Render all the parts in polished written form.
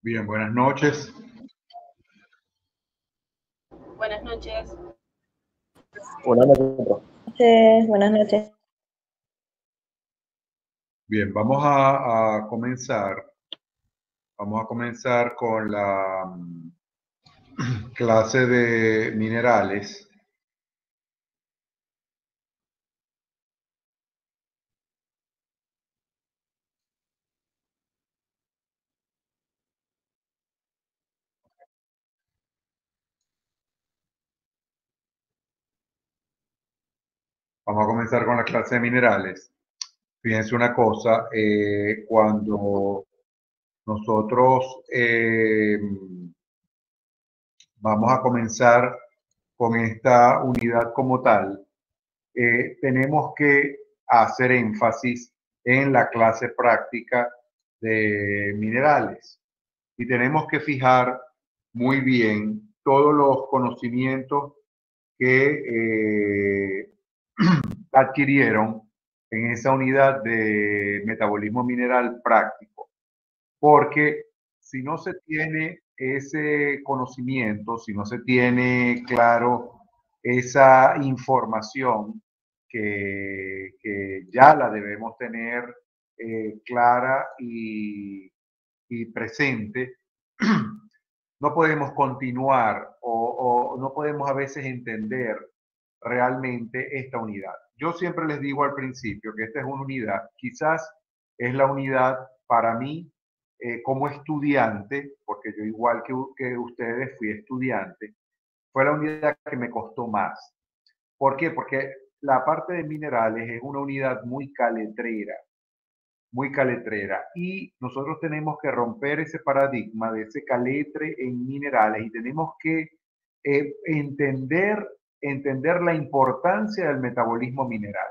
Bien, buenas noches. Buenas noches. Buenas noches. Buenas noches. Bien, vamos a comenzar. Vamos a comenzar con la clase de minerales. Vamos a comenzar con la clase de minerales. Fíjense una cosa, cuando nosotros vamos a comenzar con esta unidad como tal, tenemos que hacer énfasis en la clase práctica de minerales y tenemos que fijar muy bien todos los conocimientos que adquirieron en esa unidad de metabolismo mineral práctico, porque si no se tiene ese conocimiento, si no se tiene claro esa información que ya la debemos tener clara y presente, no podemos continuar o no podemos a veces entender realmente esta unidad. Yo siempre les digo al principio que esta es una unidad, quizás es la unidad para mí como estudiante, porque yo igual que ustedes fui estudiante, fue la unidad que me costó más. ¿Por qué? Porque la parte de minerales es una unidad muy caletrera y nosotros tenemos que romper ese paradigma de ese caletre en minerales y tenemos que entender la importancia del metabolismo mineral.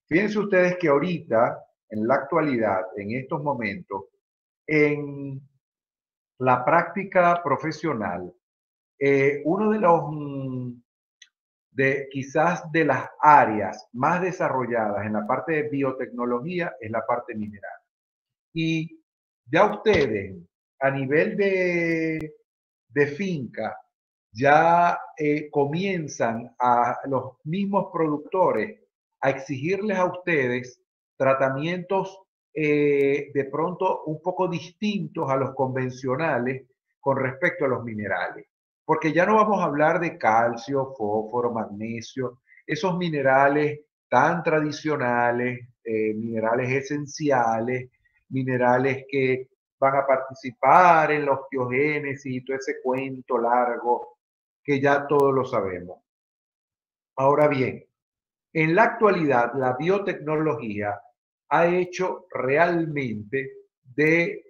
Fíjense ustedes que ahorita, en la actualidad, en estos momentos, en la práctica profesional, uno de los quizás de las áreas más desarrolladas en la parte de biotecnología es la parte mineral. Y ya ustedes, a nivel de finca, ya comienzan a los mismos productores a exigirles a ustedes tratamientos de pronto un poco distintos a los convencionales con respecto a los minerales. Porque ya no vamos a hablar de calcio, fósforo, magnesio, esos minerales tan tradicionales, minerales esenciales, minerales que van a participar en la osteogénesis y todo ese cuento largo que ya todos lo sabemos. Ahora bien, en la actualidad la biotecnología ha hecho realmente de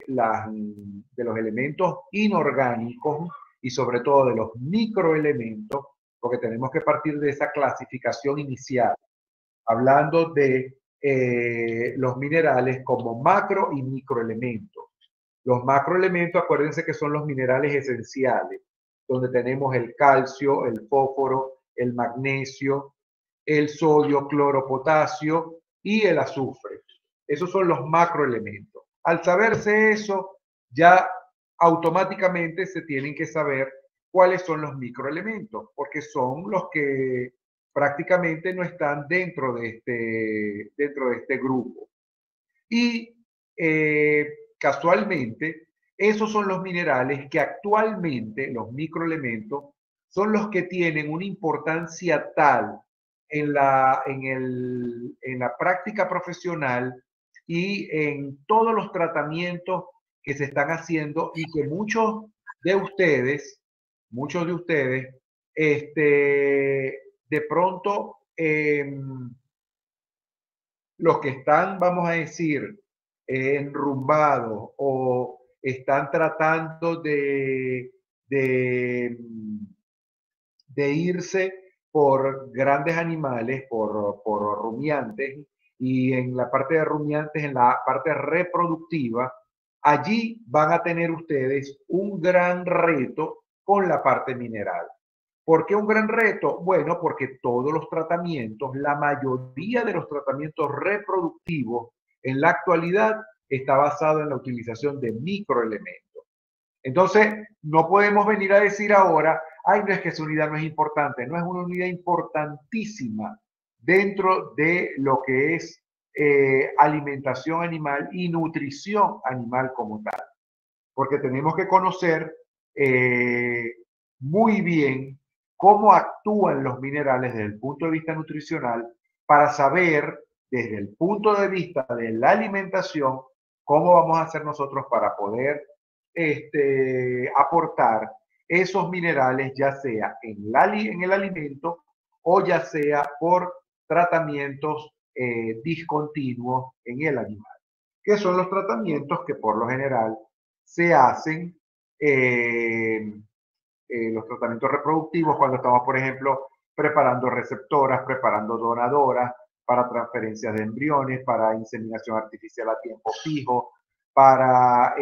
los elementos inorgánicos y sobre todo de los microelementos, porque tenemos que partir de esa clasificación inicial, hablando de los minerales como macro y microelementos. Los macroelementos, acuérdense que son los minerales esenciales, donde tenemos el calcio, el fósforo, el magnesio, el sodio, cloro, potasio y el azufre. Esos son los macroelementos. Al saberse eso, ya automáticamente se tienen que saber cuáles son los microelementos, porque son los que prácticamente no están dentro de este grupo. Y casualmente, esos son los minerales que actualmente, los microelementos, son los que tienen una importancia tal en la práctica profesional y en todos los tratamientos que se están haciendo y que muchos de ustedes, de pronto, los que están, vamos a decir, enrumbados o están tratando de irse por grandes animales, por rumiantes, y en la parte de rumiantes, en la parte reproductiva, allí van a tener ustedes un gran reto con la parte mineral. ¿Por qué un gran reto? Bueno, porque todos los tratamientos, la mayoría de los tratamientos reproductivos en la actualidad está basado en la utilización de microelementos. Entonces, no podemos venir a decir ahora, ay, no es que esa unidad no es importante. No, es una unidad importantísima dentro de lo que es alimentación animal y nutrición animal como tal. Porque tenemos que conocer muy bien cómo actúan los minerales desde el punto de vista nutricional para saber desde el punto de vista de la alimentación cómo vamos a hacer nosotros para poder aportar esos minerales, ya sea en el alimento o ya sea por tratamientos discontinuos en el animal, que son los tratamientos que por lo general se hacen los tratamientos reproductivos cuando estamos, por ejemplo, preparando receptoras, preparando donadoras para transferencias de embriones, para inseminación artificial a tiempo fijo, para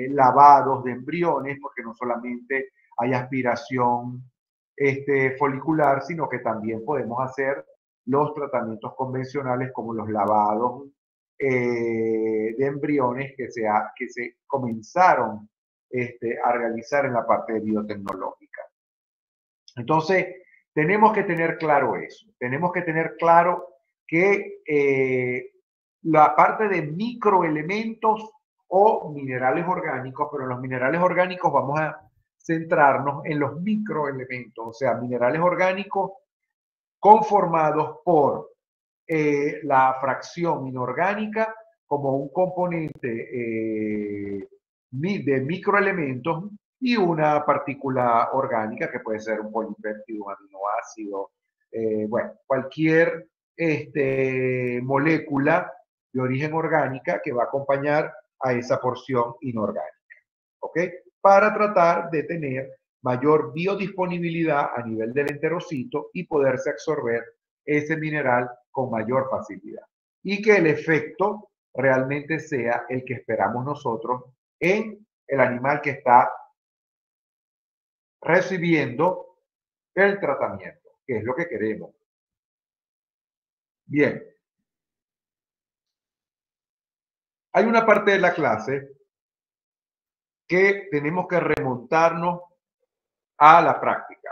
lavados de embriones, porque no solamente hay aspiración folicular, sino que también podemos hacer los tratamientos convencionales como los lavados de embriones que se comenzaron a realizar en la parte biotecnológica. Entonces, tenemos que tener claro eso. Tenemos que tener claro que la parte de microelementos o minerales orgánicos, pero en los minerales orgánicos vamos a centrarnos en los microelementos, o sea, minerales orgánicos conformados por la fracción inorgánica como un componente de microelementos y una partícula orgánica que puede ser un polipéptido, un aminoácido, bueno, cualquier molécula de origen orgánica que va a acompañar a esa porción inorgánica, ¿ok? Para tratar de tener mayor biodisponibilidad a nivel del enterocito y poderse absorber ese mineral con mayor facilidad. Y que el efecto realmente sea el que esperamos nosotros en el animal que está recibiendo el tratamiento, que es lo que queremos. Bien. Hay una parte de la clase que tenemos que remontarnos a la práctica.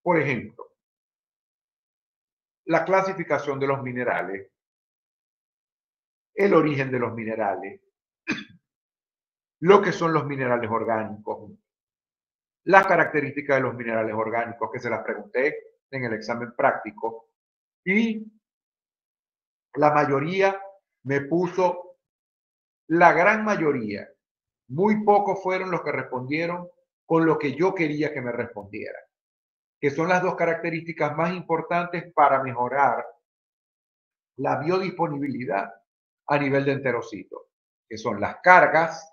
Por ejemplo, la clasificación de los minerales, el origen de los minerales, lo que son los minerales orgánicos, las características de los minerales orgánicos, que se las pregunté en el examen práctico, y la mayoría me puso, la gran mayoría, muy pocos fueron los que respondieron con lo que yo quería que me respondieran, que son las dos características más importantes para mejorar la biodisponibilidad a nivel de enterocito, que son las cargas,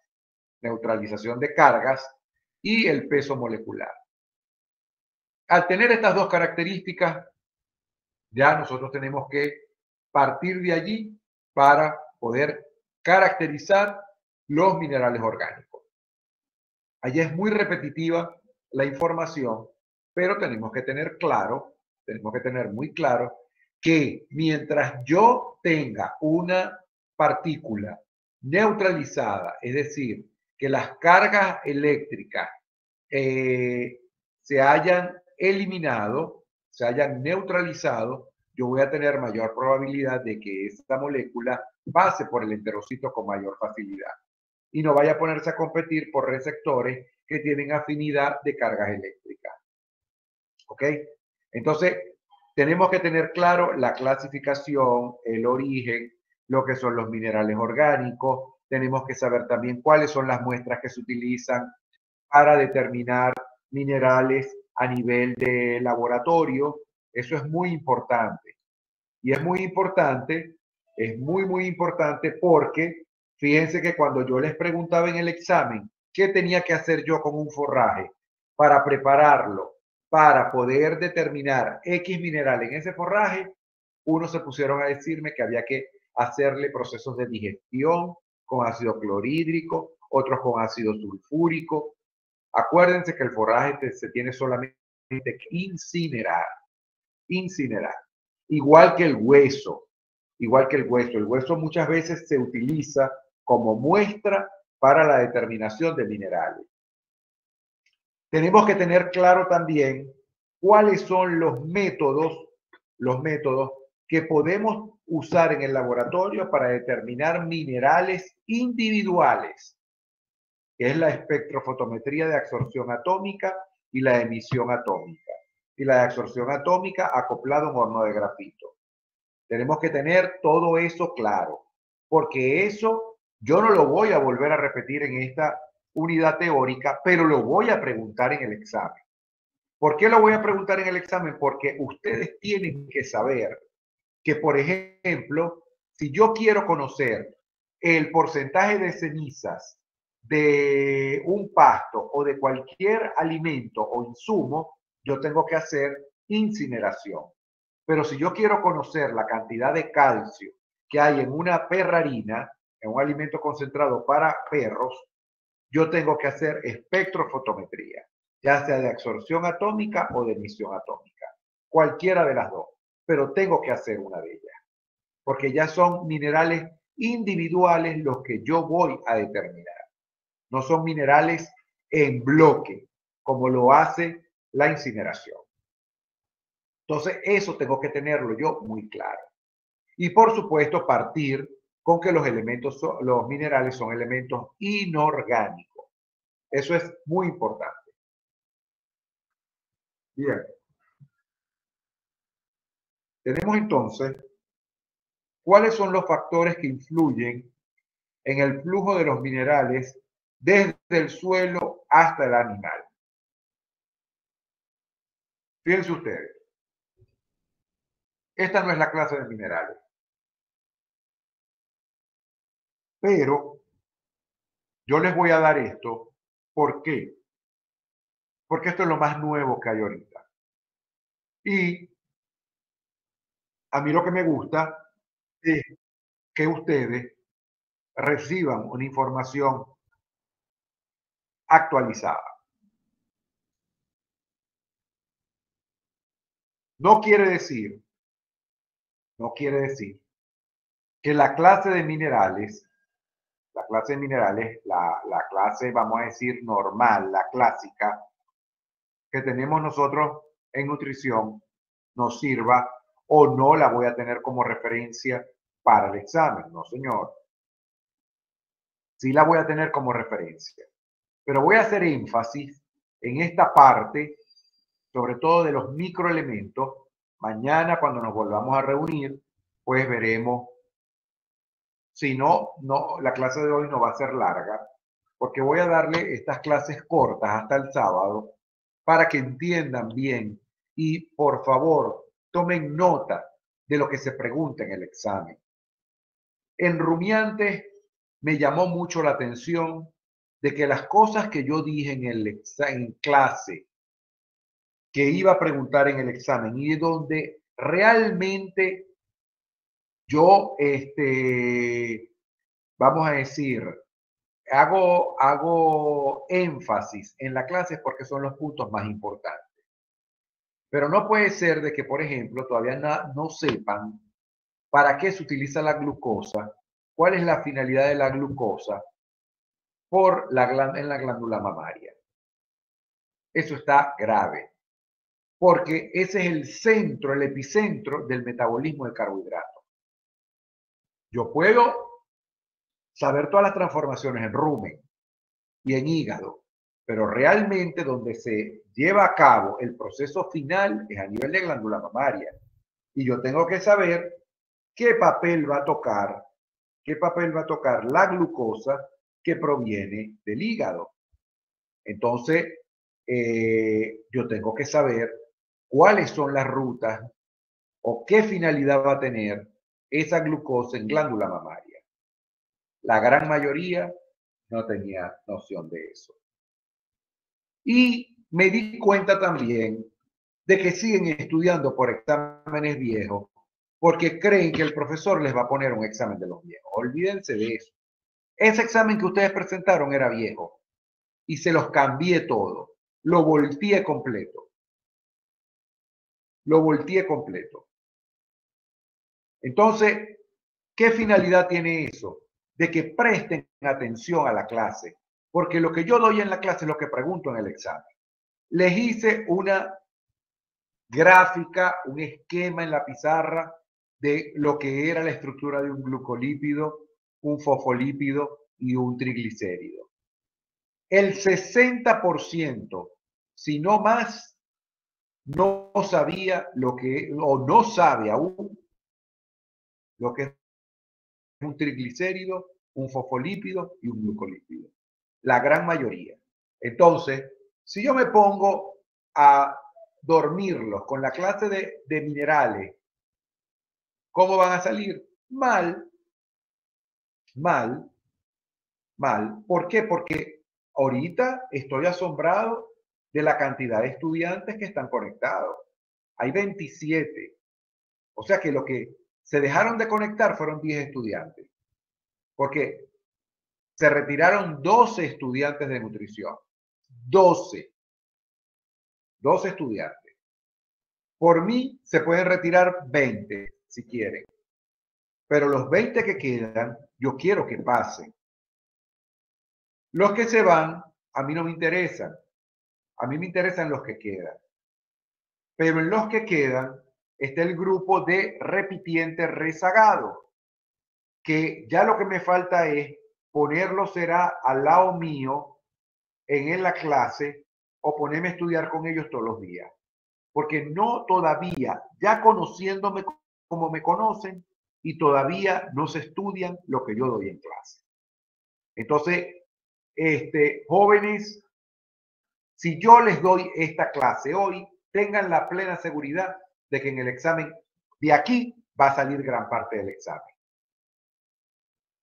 neutralización de cargas y el peso molecular. Al tener estas dos características, ya nosotros tenemos que partir de allí para poder caracterizar los minerales orgánicos. Allí es muy repetitiva la información, pero tenemos que tener claro, tenemos que tener muy claro que mientras yo tenga una partícula neutralizada, es decir, que las cargas eléctricas se hayan eliminado, se hayan neutralizado, yo voy a tener mayor probabilidad de que esta molécula pase por el enterocito con mayor facilidad y no vaya a ponerse a competir por receptores que tienen afinidad de cargas eléctricas. ¿Ok? Entonces, tenemos que tener claro la clasificación, el origen, lo que son los minerales orgánicos. Tenemos que saber también cuáles son las muestras que se utilizan para determinar minerales a nivel de laboratorio. Eso es muy importante. Y es muy importante, es muy importante porque fíjense que cuando yo les preguntaba en el examen qué tenía que hacer yo con un forraje para prepararlo, para poder determinar X mineral en ese forraje, unos se pusieron a decirme que había que hacerle procesos de digestión con ácido clorhídrico, otros con ácido sulfúrico. Acuérdense que el forraje se tiene solamente que incinerar. Igual que el hueso, igual que el hueso. El hueso muchas veces se utiliza como muestra para la determinación de minerales. Tenemos que tener claro también cuáles son los métodos que podemos usar en el laboratorio para determinar minerales individuales, que es la espectrofotometría de absorción atómica y la emisión atómica. Y la de absorción atómica acoplado a un horno de grafito. Tenemos que tener todo eso claro, porque eso yo no lo voy a volver a repetir en esta unidad teórica, pero lo voy a preguntar en el examen. ¿Por qué lo voy a preguntar en el examen? Porque ustedes tienen que saber que, por ejemplo, si yo quiero conocer el porcentaje de cenizas de un pasto o de cualquier alimento o insumo, yo tengo que hacer incineración. Pero si yo quiero conocer la cantidad de calcio que hay en una perrarina, en un alimento concentrado para perros, yo tengo que hacer espectrofotometría, ya sea de absorción atómica o de emisión atómica, cualquiera de las dos, pero tengo que hacer una de ellas, porque ya son minerales individuales los que yo voy a determinar, no son minerales en bloque, como lo hace la incineración. Entonces, eso tengo que tenerlo yo muy claro. Y por supuesto, partir con que los minerales son elementos inorgánicos. Eso es muy importante. Bien. Tenemos entonces, ¿cuáles son los factores que influyen en el flujo de los minerales desde el suelo hasta el animal? Fíjense ustedes. Esta no es la clase de minerales. Pero yo les voy a dar esto. ¿Por qué? Porque esto es lo más nuevo que hay ahorita. Y a mí lo que me gusta es que ustedes reciban una información actualizada. No quiere decir que la clase de minerales, la clase, vamos a decir, normal, la clásica, que tenemos nosotros en nutrición, nos sirva o no la voy a tener como referencia para el examen. No, señor. Sí la voy a tener como referencia. Pero voy a hacer énfasis en esta parte, sobre todo de los microelementos. Mañana, cuando nos volvamos a reunir, pues veremos. Si no, la clase de hoy no va a ser larga, porque voy a darle estas clases cortas hasta el sábado para que entiendan bien y por favor tomen nota de lo que se pregunta en el examen. En rumiantes me llamó mucho la atención de que las cosas que yo dije en clase que iba a preguntar en el examen y donde realmente yo, vamos a decir, hago énfasis en la clase porque son los puntos más importantes. Pero no puede ser de que, por ejemplo, todavía no sepan para qué se utiliza la glucosa, cuál es la finalidad de la glucosa en la glándula mamaria. Eso está grave, porque ese es el centro, el epicentro del metabolismo de carbohidratos. Yo puedo saber todas las transformaciones en rumen y en hígado, pero realmente donde se lleva a cabo el proceso final es a nivel de glándula mamaria. Y yo tengo que saber qué papel va a tocar la glucosa que proviene del hígado. Entonces, yo tengo que saber cuáles son las rutas o qué finalidad va a tener esa glucosa en glándula mamaria. La gran mayoría no tenía noción de eso. Y me di cuenta también de que siguen estudiando por exámenes viejos porque creen que el profesor les va a poner un examen de los viejos. Olvídense de eso. Ese examen que ustedes presentaron era viejo y se los cambié todo. Lo volteé completo. Entonces, ¿qué finalidad tiene eso? de que presten atención a la clase, porque lo que yo doy en la clase es lo que pregunto en el examen. Les hice una gráfica, un esquema en la pizarra de lo que era la estructura de un glucolípido, un fosfolípido y un triglicérido. El 60%, si no más, no sabía lo que, o no sabe aún lo que es un triglicérido, un fosfolípido y un glucolípido. La gran mayoría. Entonces, si yo me pongo a dormirlos con la clase de minerales, ¿cómo van a salir? Mal, mal, mal. ¿Por qué? Porque ahorita estoy asombrado de la cantidad de estudiantes que están conectados. Hay 27. O sea que lo que se dejaron de conectar fueron 10 estudiantes. Porque se retiraron 12 estudiantes de nutrición. 12 estudiantes. Por mí se pueden retirar 20 si quieren. Pero los 20 que quedan, yo quiero que pasen. Los que se van, a mí no me interesan. A mí me interesan los que quedan. Pero en los que quedan está el grupo de repitientes rezagados, que ya lo que me falta es ponerlo será al lado mío en la clase o ponerme a estudiar con ellos todos los días. Porque no todavía, ya conociéndome como me conocen, y todavía no se estudian lo que yo doy en clase. Entonces, jóvenes, si yo les doy esta clase hoy, tengan la plena seguridad de que en el examen de aquí va a salir gran parte del examen.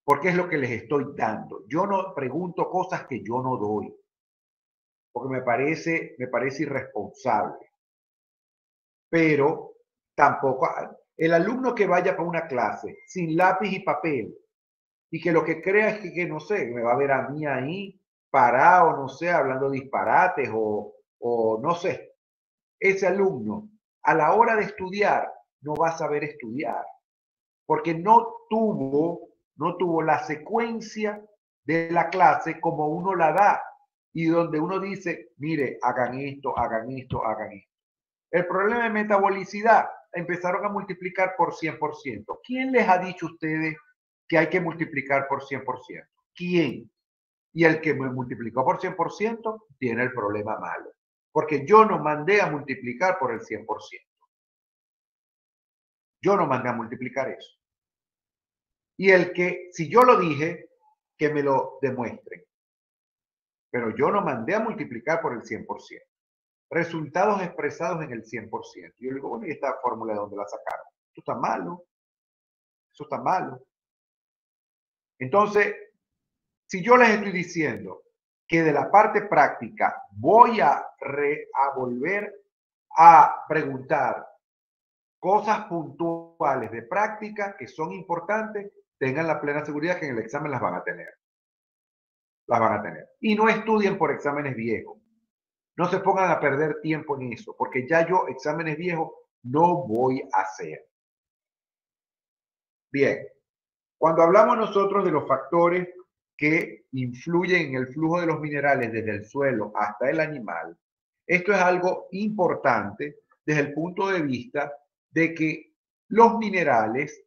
Porque es lo que les estoy dando. Yo no pregunto cosas que yo no doy. Porque me parece irresponsable. Pero tampoco, el alumno que vaya para una clase sin lápiz y papel y que lo que crea es que no sé, me va a ver a mí ahí parado, no sé, hablando disparates o no sé, ese alumno a la hora de estudiar no va a saber estudiar porque no tuvo la secuencia de la clase como uno la da y donde uno dice, mire, hagan esto, hagan esto, hagan esto. El problema de metabolicidad, empezaron a multiplicar por 100%. ¿Quién les ha dicho a ustedes que hay que multiplicar por 100%? ¿Quién? Y el que me multiplicó por 100% tiene el problema malo. Porque yo no mandé a multiplicar por el 100%. Yo no mandé a multiplicar eso. Y el que, si yo lo dije, que me lo demuestren. Pero yo no mandé a multiplicar por el 100%. Resultados expresados en el 100%. Yo le digo, bueno, ¿y esta fórmula de dónde la sacaron? Eso está malo. Eso está malo. Entonces, si yo les estoy diciendo que de la parte práctica voy a volver a preguntar cosas puntuales de práctica que son importantes, tengan la plena seguridad que en el examen las van a tener. Las van a tener. Y no estudien por exámenes viejos. No se pongan a perder tiempo en eso, porque ya yo exámenes viejos no voy a hacer. Bien, cuando hablamos nosotros de los factores que influyen en el flujo de los minerales desde el suelo hasta el animal, esto es algo importante desde el punto de vista de que los minerales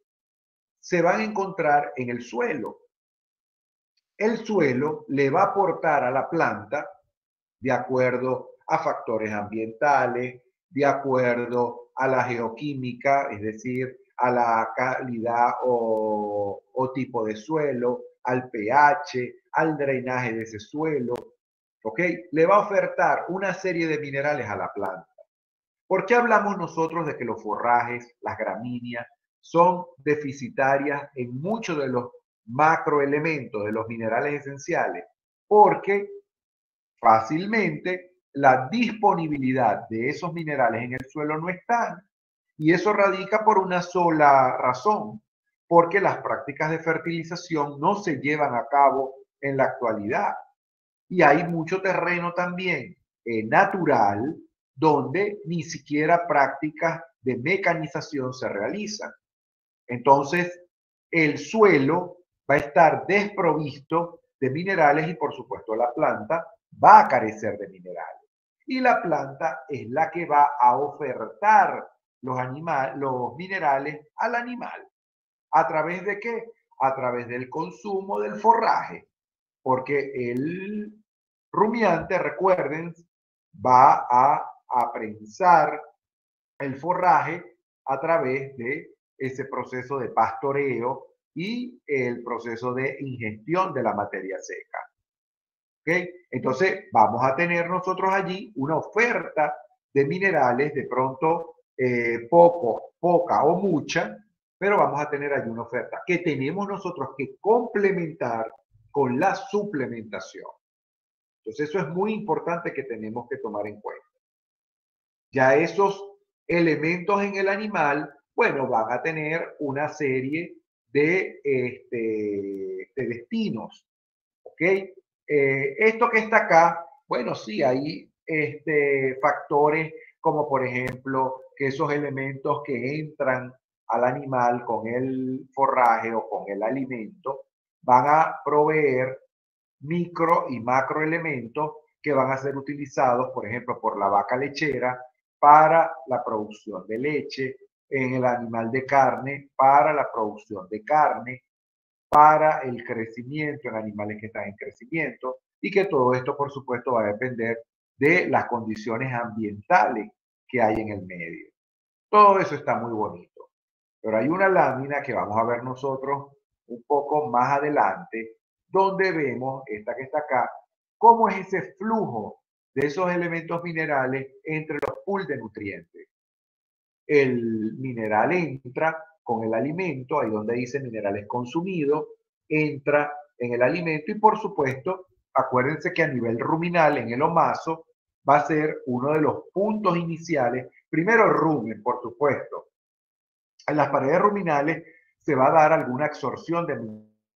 se van a encontrar en el suelo. El suelo le va a aportar a la planta de acuerdo a factores ambientales, de acuerdo a la geoquímica, es decir, a la calidad o tipo de suelo, al pH, al drenaje de ese suelo, ¿ok? Le va a ofertar una serie de minerales a la planta. ¿Por qué hablamos nosotros de que los forrajes, las gramíneas, son deficitarias en muchos de los macroelementos de los minerales esenciales? Porque fácilmente la disponibilidad de esos minerales en el suelo no están. Y eso radica por una sola razón, porque las prácticas de fertilización no se llevan a cabo en la actualidad. Y hay mucho terreno también natural donde ni siquiera prácticas de mecanización se realizan. Entonces, el suelo va a estar desprovisto de minerales y por supuesto la planta va a carecer de minerales. Y la planta es la que va a ofertar los minerales al animal. ¿A través de qué? A través del consumo del forraje. Porque el rumiante, recuerden, va a prensar el forraje a través de ese proceso de pastoreo y el proceso de ingestión de la materia seca. ¿Okay? Entonces vamos a tener nosotros allí una oferta de minerales, de pronto poca o mucha, pero vamos a tener allí una oferta que tenemos nosotros que complementar con la suplementación. Entonces eso es muy importante que tenemos que tomar en cuenta. Ya esos elementos en el animal, bueno, van a tener una serie de destinos, ¿ok? Esto que está acá, bueno, sí, hay factores como por ejemplo que esos elementos que entran al animal con el forraje o con el alimento van a proveer micro y macroelementos que van a ser utilizados, por ejemplo, por la vaca lechera para la producción de leche, en el animal de carne para la producción de carne, para el crecimiento en animales que están en crecimiento y que todo esto, por supuesto, va a depender de las condiciones ambientales que hay en el medio. Todo eso está muy bonito, pero hay una lámina que vamos a ver nosotros un poco más adelante, donde vemos, esta que está acá, cómo es ese flujo de esos elementos minerales entre los pools de nutrientes. El mineral entra con el alimento, ahí donde dice minerales consumidos, entra en el alimento y por supuesto, acuérdense que a nivel ruminal en el omaso va a ser uno de los puntos iniciales. Primero el rumen, por supuesto. En las paredes ruminales se va a dar alguna absorción de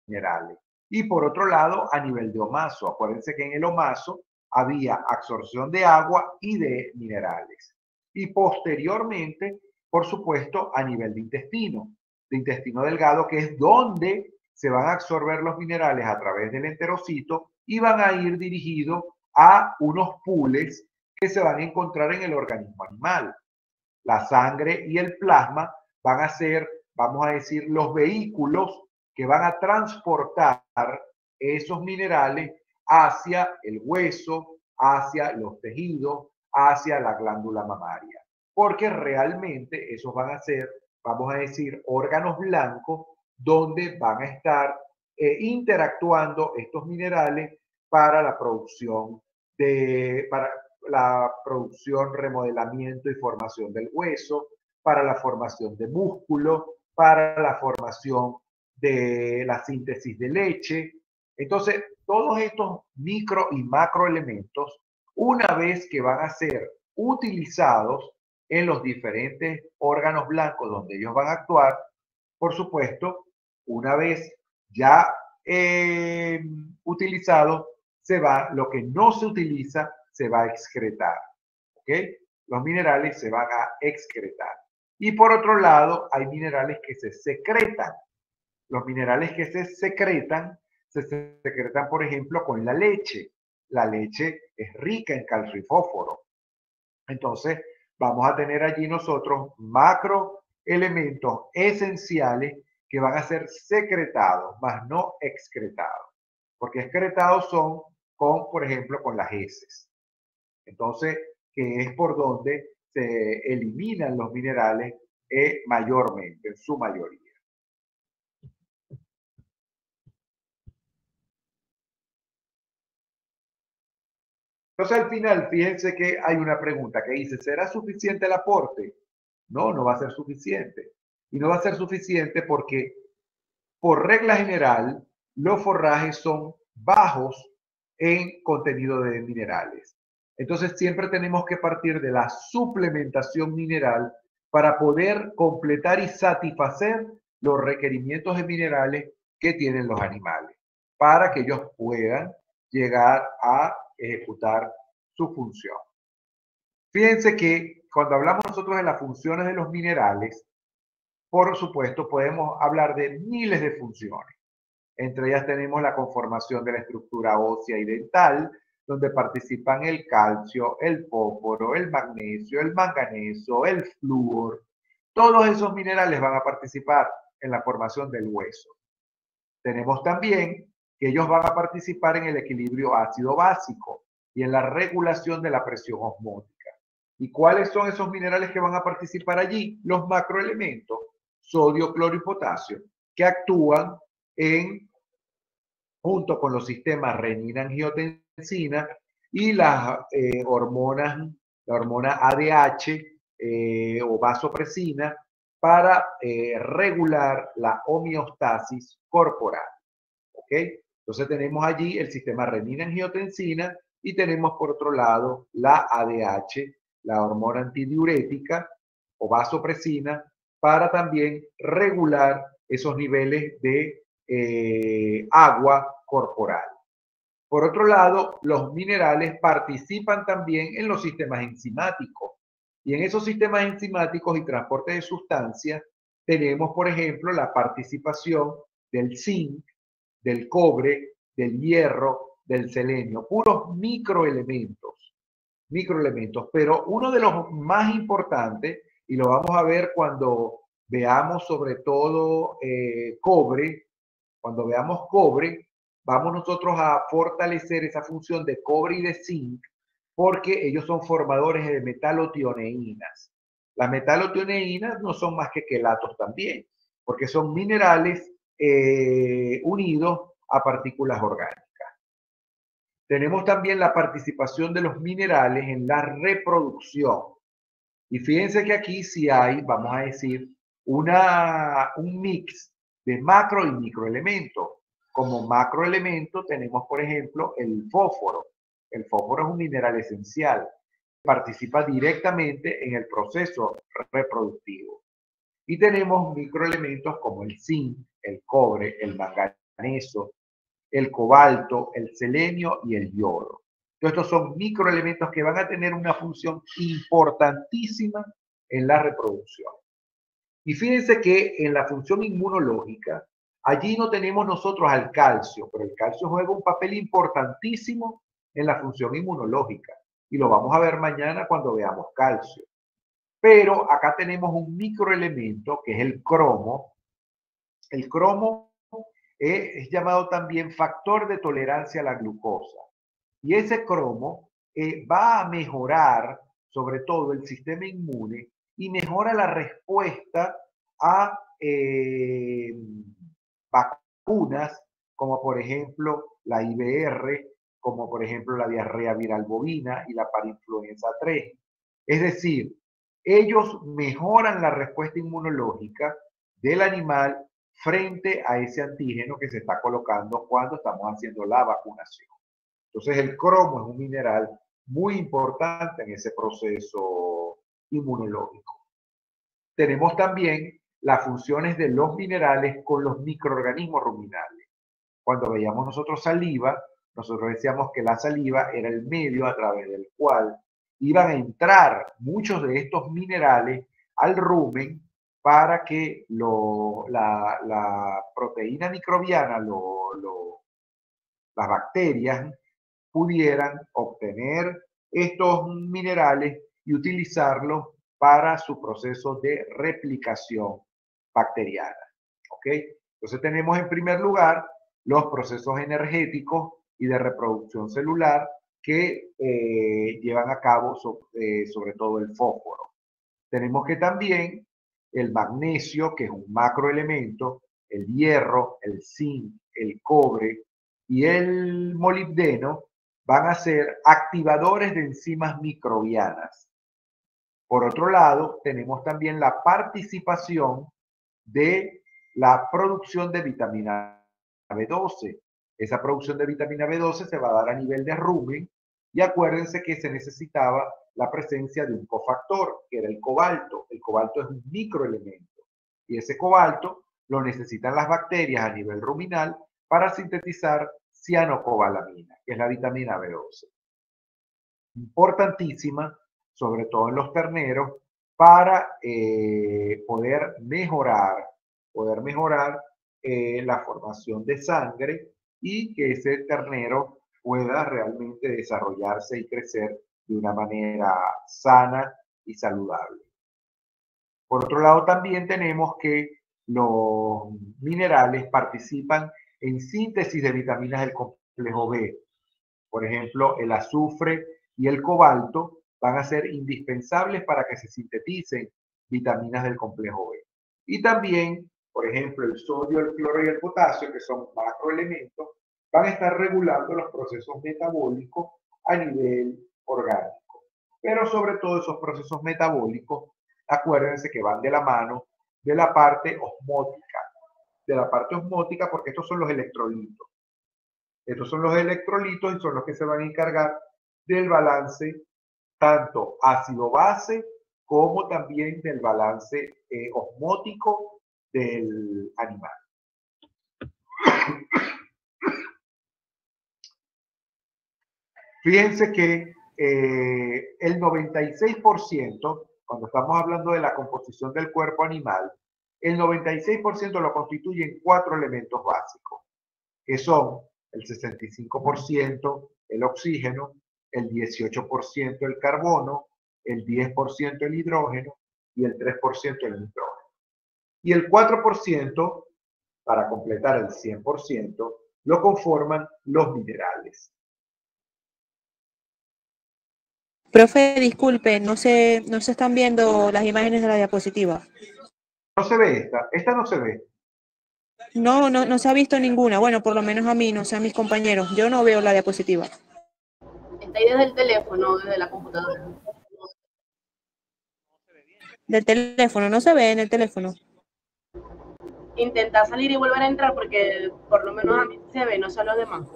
minerales. Y por otro lado, a nivel de omaso, acuérdense que en el omaso había absorción de agua y de minerales. Y posteriormente, por supuesto, a nivel de intestino delgado, que es donde se van a absorber los minerales a través del enterocito y van a ir dirigidos a unos pools que se van a encontrar en el organismo animal. La sangre y el plasma van a ser, vamos a decir, los vehículos que van a transportar esos minerales hacia el hueso, hacia los tejidos, hacia la glándula mamaria. Porque realmente esos van a ser, vamos a decir, órganos blancos donde van a estar interactuando estos minerales para la producción para la producción, remodelamiento y formación del hueso, para la formación de músculo, para la formación de la síntesis de leche. Entonces, todos estos micro y macroelementos, una vez que van a ser utilizados en los diferentes órganos blancos donde ellos van a actuar, por supuesto, una vez ya utilizados, lo que no se utiliza se va a excretar. ¿Ok? Los minerales se van a excretar. Y por otro lado, hay minerales que se secretan. Los minerales que se secretan, por ejemplo, con la leche. La leche es rica en calcio y fósforo. Entonces, vamos a tener allí nosotros macroelementos esenciales que van a ser secretados, más no excretados. Porque excretados son con, por ejemplo, con las heces. Entonces, que es por donde se eliminan los minerales mayormente, en su mayoría. Entonces, al final, fíjense que hay una pregunta que dice, ¿será suficiente el aporte? No, no va a ser suficiente. Y no va a ser suficiente porque, por regla general, los forrajes son bajos en contenido de minerales. Entonces, siempre tenemos que partir de la suplementación mineral para poder completar y satisfacer los requerimientos de minerales que tienen los animales, para que ellos puedan llegar a ejecutar su función. Fíjense que cuando hablamos nosotros de las funciones de los minerales, por supuesto, podemos hablar de miles de funciones. Entre ellas tenemos la conformación de la estructura ósea y dental, donde participan el calcio, el fósforo, el magnesio, el manganeso, el flúor. Todos esos minerales van a participar en la formación del hueso. Tenemos también que ellos van a participar en el equilibrio ácido-básico y en la regulación de la presión osmótica. ¿Y cuáles son esos minerales que van a participar allí? Los macroelementos, sodio, cloro y potasio, que actúan junto con los sistemas renina-angiotensina y las hormonas, la hormona ADH o vasopresina, para regular la homeostasis corporal. ¿Ok? Entonces tenemos allí el sistema renina-angiotensina y tenemos por otro lado la ADH, la hormona antidiurética o vasopresina, para también regular esos niveles de agua corporal. Por otro lado, los minerales participan también en los sistemas enzimáticos. Y en esos sistemas enzimáticos y transporte de sustancias tenemos, por ejemplo, la participación del zinc, del cobre, del hierro, del selenio, puros microelementos, pero uno de los más importantes, y lo vamos a ver cuando veamos sobre todo cobre, cuando veamos cobre, vamos nosotros a fortalecer esa función de cobre y de zinc, porque ellos son formadores de metalotioneínas. Las metalotioneínas no son más que quelatos también, porque son minerales unidos a partículas orgánicas. Tenemos también la participación de los minerales en la reproducción. Y fíjense que aquí sí hay, vamos a decir, un mix de macro y microelementos. Como macroelemento tenemos, por ejemplo, el fósforo. El fósforo es un mineral esencial. Participa directamente en el proceso reproductivo. Y tenemos microelementos como el zinc, el cobre, el manganeso, el cobalto, el selenio y el yodo. Todos estos son microelementos que van a tener una función importantísima en la reproducción. Y fíjense que en la función inmunológica, allí no tenemos nosotros al calcio, pero el calcio juega un papel importantísimo en la función inmunológica. Y lo vamos a ver mañana cuando veamos calcio. Pero acá tenemos un microelemento que es el cromo. El cromo es llamado también factor de tolerancia a la glucosa. Y ese cromo va a mejorar sobre todo el sistema inmune y mejora la respuesta a vacunas como por ejemplo la IBR, como por ejemplo la diarrea viral bovina y la parainfluenza 3. Es decir, ellos mejoran la respuesta inmunológica del animal frente a ese antígeno que se está colocando cuando estamos haciendo la vacunación. Entonces el cromo es un mineral muy importante en ese proceso inmunológico. Tenemos también las funciones de los minerales con los microorganismos ruminales. Cuando veíamos nosotros saliva, nosotros decíamos que la saliva era el medio a través del cual iban a entrar muchos de estos minerales al rumen para que la proteína microbiana, las bacterias, pudieran obtener estos minerales y utilizarlos para su proceso de replicación bacteriana. ¿Ok? Entonces tenemos en primer lugar los procesos energéticos y de reproducción celular que llevan a cabo sobre todo el fósforo. Tenemos que también el magnesio, que es un macroelemento, el hierro, el zinc, el cobre y el molibdeno van a ser activadores de enzimas microbianas. Por otro lado, tenemos también la participación de la producción de vitamina B12. Esa producción de vitamina B12 se va a dar a nivel de rumen y acuérdense que se necesitaba la presencia de un cofactor, que era el cobalto. El cobalto es un microelemento y ese cobalto lo necesitan las bacterias a nivel ruminal para sintetizar cianocobalamina, que es la vitamina B12. Importantísima, sobre todo en los terneros, para poder mejorar la formación de sangre y que ese ternero pueda realmente desarrollarse y crecer de una manera sana y saludable. Por otro lado, también tenemos que los minerales participan en síntesis de vitaminas del complejo B. Por ejemplo, el azufre y el cobalto van a ser indispensables para que se sinteticen vitaminas del complejo B. Y también, por ejemplo, el sodio, el cloro y el potasio, que son macroelementos, van a estar regulando los procesos metabólicos a nivel orgánico. Pero sobre todo esos procesos metabólicos, acuérdense que van de la mano de la parte osmótica. De la parte osmótica porque estos son los electrolitos. Estos son los electrolitos y son los que se van a encargar del balance tanto ácido-base como también del balance osmótico del animal. Fíjense que el 96%, cuando estamos hablando de la composición del cuerpo animal, el 96% lo constituyen 4 elementos básicos, que son el 65% el oxígeno, el 18% el carbono, el 10% el hidrógeno y el 3% el nitrógeno. Y el 4%, para completar el 100%, lo conforman los minerales. Profe, disculpe, no se están viendo las imágenes de la diapositiva. ¿No se ve esta? Esta no se ve. No se ha visto ninguna. Bueno, por lo menos a mí, no sé a mis compañeros. Yo no veo la diapositiva. Está ahí desde el teléfono, desde la computadora. Del teléfono, no se ve en el teléfono. Intenta salir y volver a entrar porque por lo menos a mí se ve, no sé a los demás.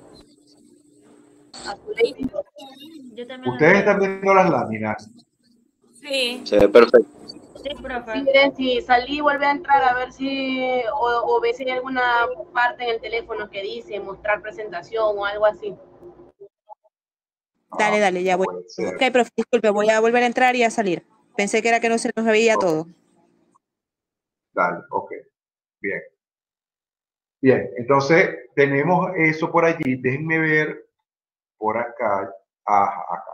Yo también ¿Ustedes están viendo las láminas? Sí. Se ve perfecto. Sí, profe. Sí, miren, si salí y vuelve a entrar a ver si, o ve si hay alguna parte en el teléfono que dice mostrar presentación o algo así. Dale, ya voy. Ok, profe, disculpe, voy a volver a entrar y a salir. Pensé que era que no se nos veía todo. Dale, ok. Bien. Bien, entonces tenemos eso por allí. Déjenme ver por acá. Ajá, acá.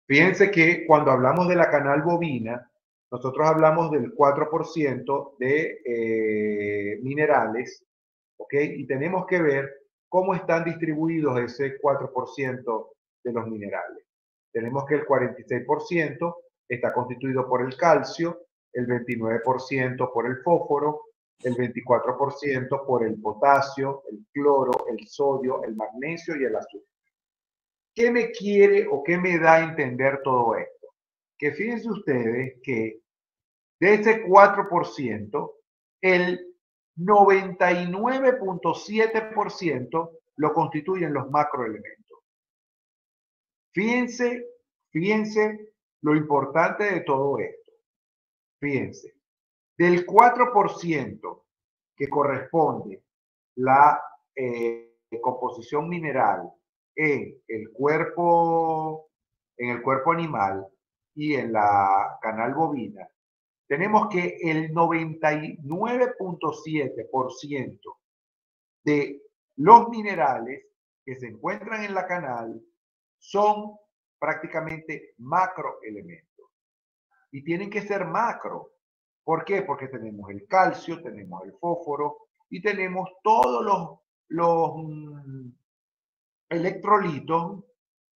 Fíjense que cuando hablamos de la canal bovina, nosotros hablamos del 4% de minerales, ¿ok? Y tenemos que ver cómo están distribuidos ese 4% de los minerales. Tenemos que el 46% está constituido por el calcio, el 29% por el fósforo, el 24% por el potasio, el cloro, el sodio, el magnesio y el azufre. ¿Qué me quiere o qué me da a entender todo esto? Que fíjense ustedes que de ese 4%, el 99.7% lo constituyen los macroelementos. Fíjense lo importante de todo esto. Fíjense, del 4% que corresponde la composición mineral en el cuerpo animal y en la canal bovina, tenemos que el 99.7% de los minerales que se encuentran en la canal son prácticamente macroelementos. Y tienen que ser macro. ¿Por qué? Porque tenemos el calcio, tenemos el fósforo y tenemos todos los electrolitos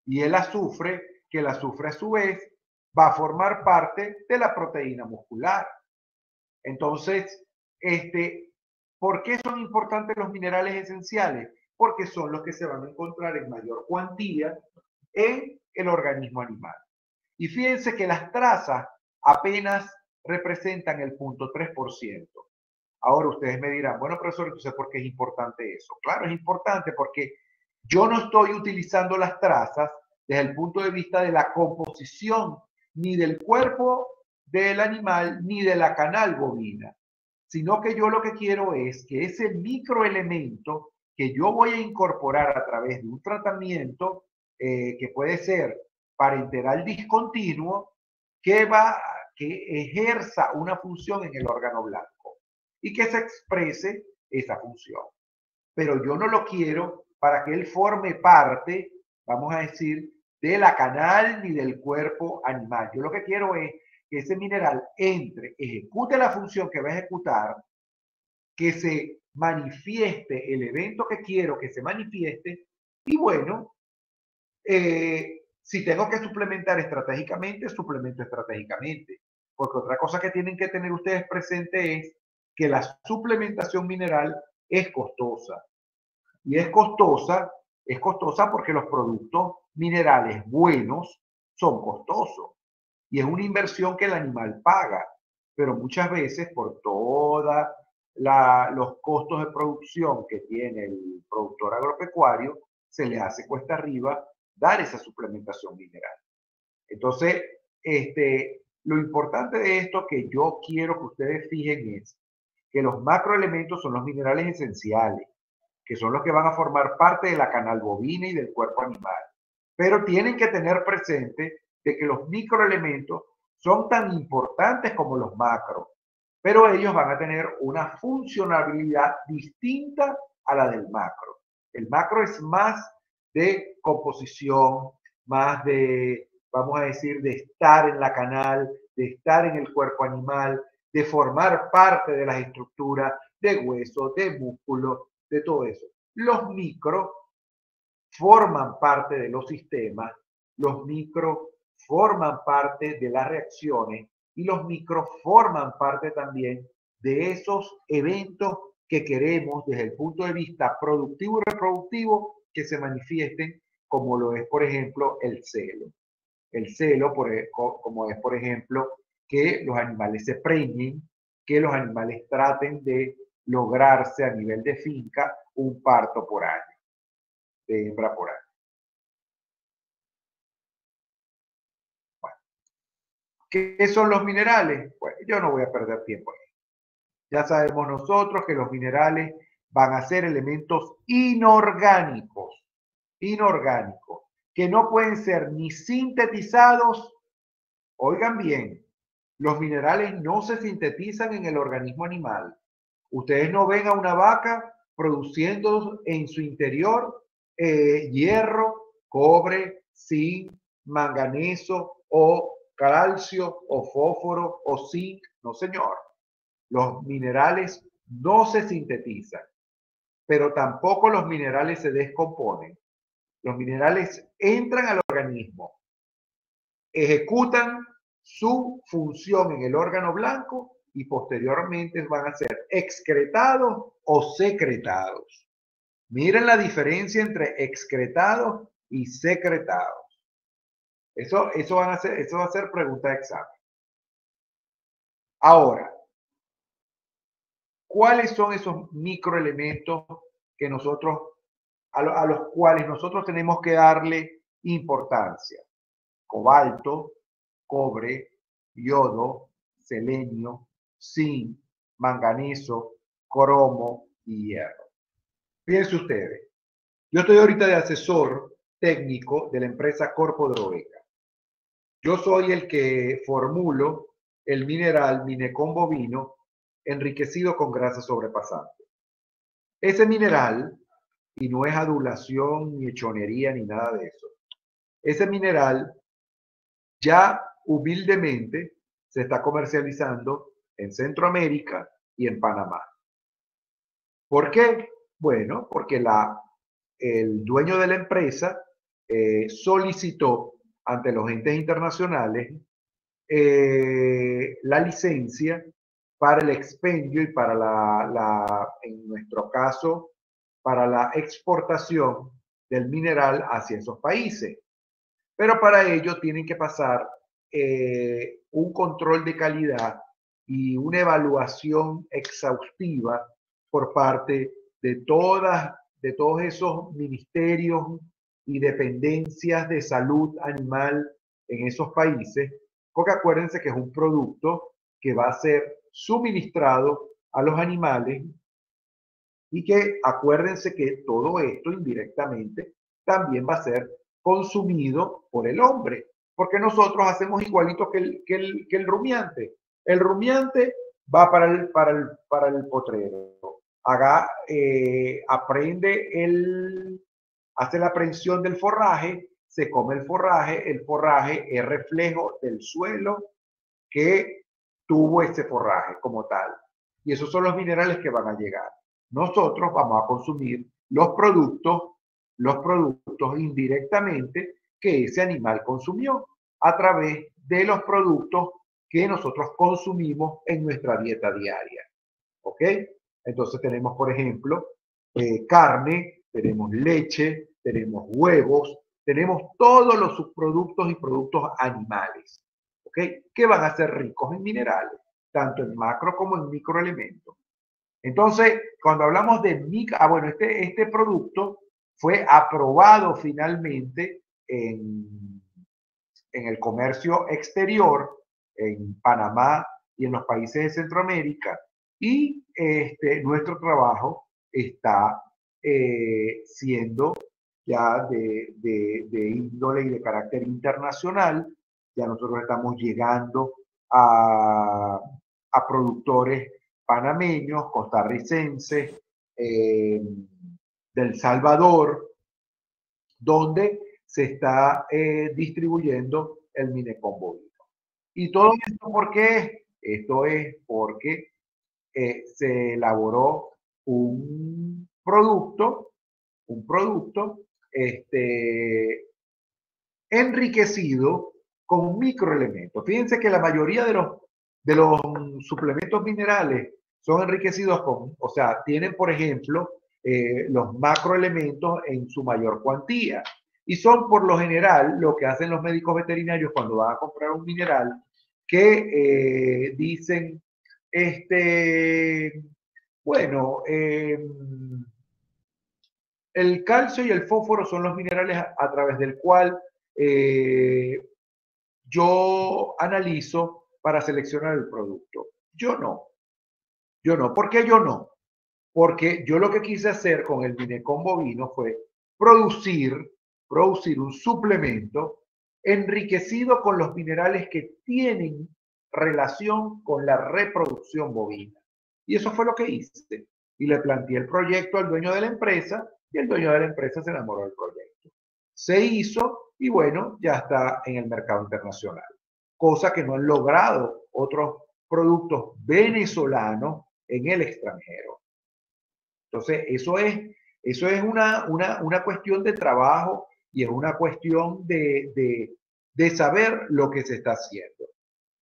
y el azufre, que el azufre a su vez va a formar parte de la proteína muscular. Entonces, ¿por qué son importantes los minerales esenciales? Porque son los que se van a encontrar en mayor cuantía en el organismo animal. Y fíjense que las trazas apenas representan el 0.3%. Ahora ustedes me dirán, bueno, profesor, entonces, ¿por qué es importante eso? Claro, es importante porque yo no estoy utilizando las trazas desde el punto de vista de la composición ni del cuerpo del animal ni de la canal bovina, sino que yo lo que quiero es que ese microelemento que yo voy a incorporar a través de un tratamiento que puede ser parenteral discontinuo, que ejerza una función en el órgano blanco. y que se exprese esa función. Pero yo no lo quiero para que él forme parte, vamos a decir, de la canal ni del cuerpo animal. Yo lo que quiero es que ese mineral entre, ejecute la función que va a ejecutar, que se manifieste el evento que quiero que se manifieste, y bueno, si tengo que suplementar estratégicamente, suplemento estratégicamente. Porque otra cosa que tienen que tener ustedes presente es que la suplementación mineral es costosa. Y es costosa porque los productos minerales buenos son costosos. Y es una inversión que el animal paga. Pero muchas veces por todos los costos de producción que tiene el productor agropecuario, se le hace cuesta arriba dar esa suplementación mineral. Entonces, lo importante de esto que yo quiero que ustedes fijen es que los macroelementos son los minerales esenciales, que son los que van a formar parte de la canal bovina y del cuerpo animal. Pero tienen que tener presente de que los microelementos son tan importantes como los macros, pero ellos van a tener una funcionalidad distinta a la del macro. El macro es más de composición, más de, vamos a decir, de estar en la canal, de estar en el cuerpo animal, de formar parte de las estructuras de hueso, de músculo, de todo eso. Los micro forman parte de los sistemas, los micro forman parte de las reacciones y los micro forman parte también de esos eventos que queremos desde el punto de vista productivo y reproductivo que se manifiesten, como lo es, por ejemplo, el celo. El celo, como es, por ejemplo, que los animales se preñen, que los animales traten de lograrse a nivel de finca un parto por año, de hembra por año. Bueno, ¿qué son los minerales? Bueno, yo no voy a perder tiempo ahí. Ya sabemos nosotros que los minerales van a ser elementos inorgánicos, que no pueden ser ni sintetizados. Oigan bien, los minerales no se sintetizan en el organismo animal. Ustedes no ven a una vaca produciendo en su interior hierro, cobre, zinc, manganeso o calcio o fósforo o zinc. No, señor. Los minerales no se sintetizan, pero tampoco los minerales se descomponen. Los minerales entran al organismo, ejecutan su función en el órgano blanco y posteriormente van a ser excretados o secretados. Miren la diferencia entre excretados y secretados. Eso va a ser pregunta de examen. Ahora, ¿cuáles son esos microelementos que a los cuales nosotros tenemos que darle importancia? Cobalto, cobre, yodo, selenio, zinc, manganeso, cromo y hierro. Fíjense ustedes, yo estoy ahorita de asesor técnico de la empresa Corpo Drobeca. Yo soy el que formulo el mineral Minecon bovino enriquecido con grasa sobrepasante. Ese mineral, y no es adulación, ni hechonería, ni nada de eso, ese mineral ya humildemente se está comercializando en Centroamérica y en Panamá. ¿Por qué? Bueno, porque el dueño de la empresa solicitó ante los entes internacionales la licencia para el expendio y para en nuestro caso, para la exportación del mineral hacia esos países. Pero para ello tienen que pasar un control de calidad y una evaluación exhaustiva por parte de todos esos ministerios y dependencias de salud animal en esos países, porque acuérdense que es un producto que va a ser suministrado a los animales y que acuérdense que todo esto indirectamente también va a ser consumido por el hombre, porque nosotros hacemos igualito que el rumiante. El rumiante va para el potrero. Aprende hace la aprehensión del forraje, se come el forraje es reflejo del suelo que tuvo ese forraje como tal. Y esos son los minerales que van a llegar. Nosotros vamos a consumir los productos indirectamente que ese animal consumió a través de los productos que nosotros consumimos en nuestra dieta diaria. ¿Ok? Entonces tenemos, por ejemplo, carne, tenemos leche, tenemos huevos, tenemos todos los subproductos y productos animales, ¿ok? Que van a ser ricos en minerales, tanto en macro como en microelementos. Entonces, cuando hablamos de bueno, este producto fue aprobado finalmente en el comercio exterior, en Panamá y en los países de Centroamérica, y nuestro trabajo está siendo ya de índole y de carácter internacional. Ya nosotros estamos llegando a productores panameños, costarricenses, del Salvador, donde se está distribuyendo el Minecon bovino. ¿Y todo esto por qué? Esto es porque se elaboró un producto enriquecido con microelementos. Fíjense que la mayoría de los suplementos minerales son enriquecidos con, o sea, tienen, por ejemplo, los macroelementos en su mayor cuantía. Y son por lo general lo que hacen los médicos veterinarios cuando van a comprar un mineral, que dicen, bueno, el calcio y el fósforo son los minerales a través del cual yo analizo para seleccionar el producto. Yo no. ¿Por qué yo no? Porque yo lo que quise hacer con el Minecon bovino fue producir un suplemento enriquecido con los minerales que tienen relación con la reproducción bovina. Y eso fue lo que hice. Y le planteé el proyecto al dueño de la empresa, y el dueño de la empresa se enamoró del proyecto. Se hizo y bueno, ya está en el mercado internacional. Cosa que no han logrado otros productos venezolanos en el extranjero. Entonces, eso es una cuestión de trabajo y es una cuestión de saber lo que se está haciendo.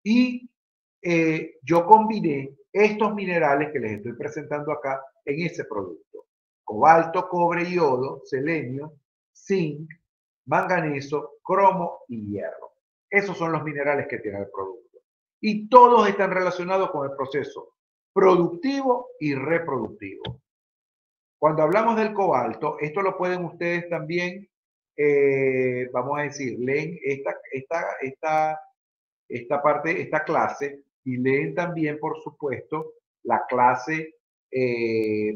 Y yo combiné estos minerales que les estoy presentando acá en ese producto. Cobalto, cobre, yodo, selenio, zinc, manganeso, cromo y hierro. Esos son los minerales que tiene el producto. Y todos están relacionados con el proceso productivo y reproductivo. Cuando hablamos del cobalto, esto lo pueden ustedes también, vamos a decir, leen esta parte, esta clase, y leen también, por supuesto, la clase,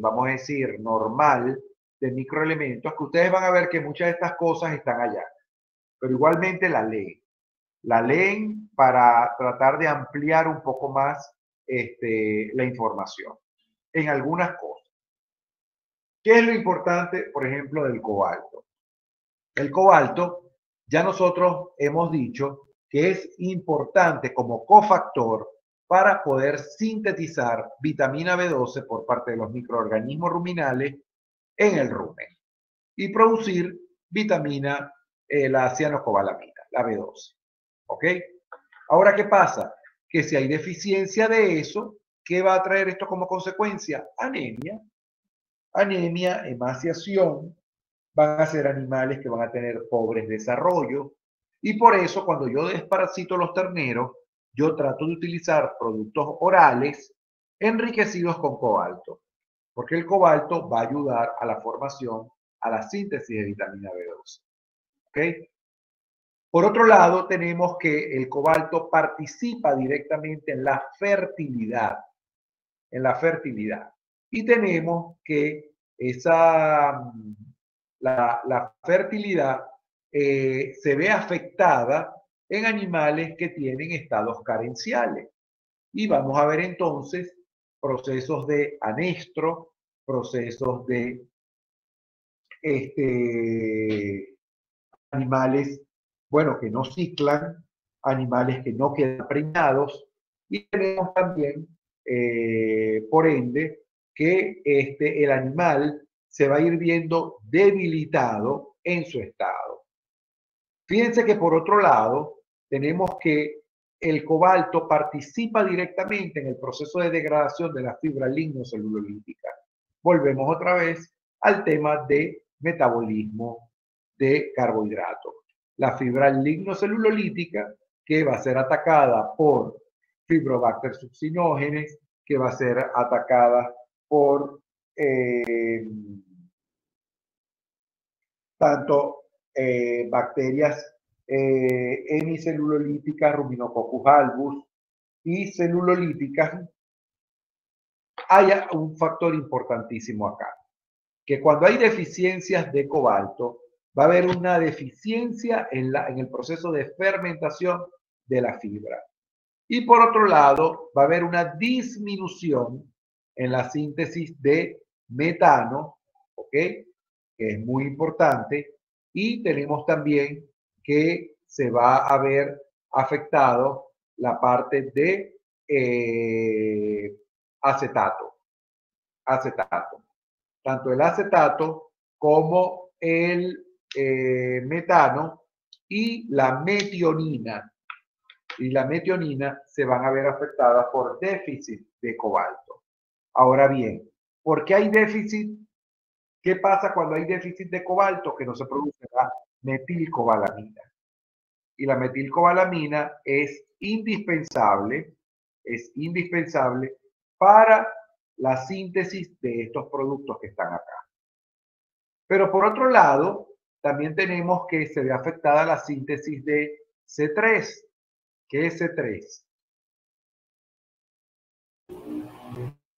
vamos a decir, normal de microelementos, que ustedes van a ver que muchas de estas cosas están allá, pero igualmente la leen. La leen para tratar de ampliar un poco más la información en algunas cosas. ¿Qué es lo importante, por ejemplo, del cobalto? El cobalto, ya nosotros hemos dicho que es importante como cofactor para poder sintetizar vitamina B12 por parte de los microorganismos ruminales en el rumen y producir vitamina, la cianocobalamina, la B12. ¿Ok? Ahora, ¿qué pasa? Que si hay deficiencia de eso, ¿qué va a traer esto como consecuencia? Anemia. Anemia, emaciación, van a ser animales que van a tener pobres desarrollo. Y por eso, cuando yo desparasito los terneros, yo trato de utilizar productos orales enriquecidos con cobalto, porque el cobalto va a ayudar a la formación, a la síntesis de vitamina B12. ¿Ok? Por otro lado, tenemos que el cobalto participa directamente en la fertilidad. Y tenemos que la fertilidad se ve afectada en animales que tienen estados carenciales. Y vamos a ver entonces procesos de anestro, procesos de animales, bueno, que no ciclan, animales que no quedan preñados, y tenemos también, por ende, que el animal se va a ir viendo debilitado en su estado. Fíjense que por otro lado, tenemos que el cobalto participa directamente en el proceso de degradación de la fibra lignocelulolítica. Volvemos otra vez al tema de metabolismo de carbohidratos. La fibra lignocelulolítica que va a ser atacada por Fibrobacter succinógenes, que va a ser atacada por tanto bacterias hemicelulolíticas, Ruminococcus albus y celulolíticas. Hay un factor importantísimo acá, que cuando hay deficiencias de cobalto, va a haber una deficiencia en el proceso de fermentación de la fibra. Y por otro lado, va a haber una disminución en la síntesis de metano, ¿ok? Que es muy importante. Y tenemos también que se va a ver afectado la parte de acetato. Tanto el acetato como el metano y la metionina. Y la metionina se van a ver afectadas por déficit de cobalto. Ahora bien, ¿por qué hay déficit? ¿Qué pasa cuando hay déficit de cobalto? Que no se produce la metilcobalamina. Y la metilcobalamina es indispensable para la síntesis de estos productos que están acá. Pero por otro lado, también tenemos que se ve afectada la síntesis de C3. ¿Qué es C3?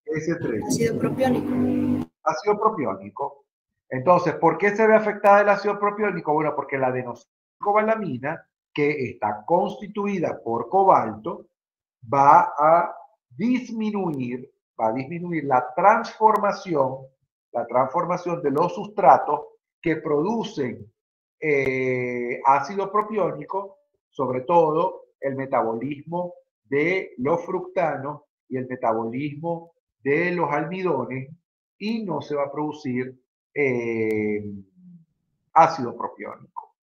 ¿Qué es C3? Ácido propiónico. Ácido propiónico. Entonces, ¿por qué se ve afectada el ácido propiónico? Bueno, porque la adenosina, que está constituida por cobalto, va a disminuir la transformación de los sustratos que producen ácido propiónico, sobre todo el metabolismo de los fructanos y el metabolismo de los almidones, y no se va a producir ácido propiónico.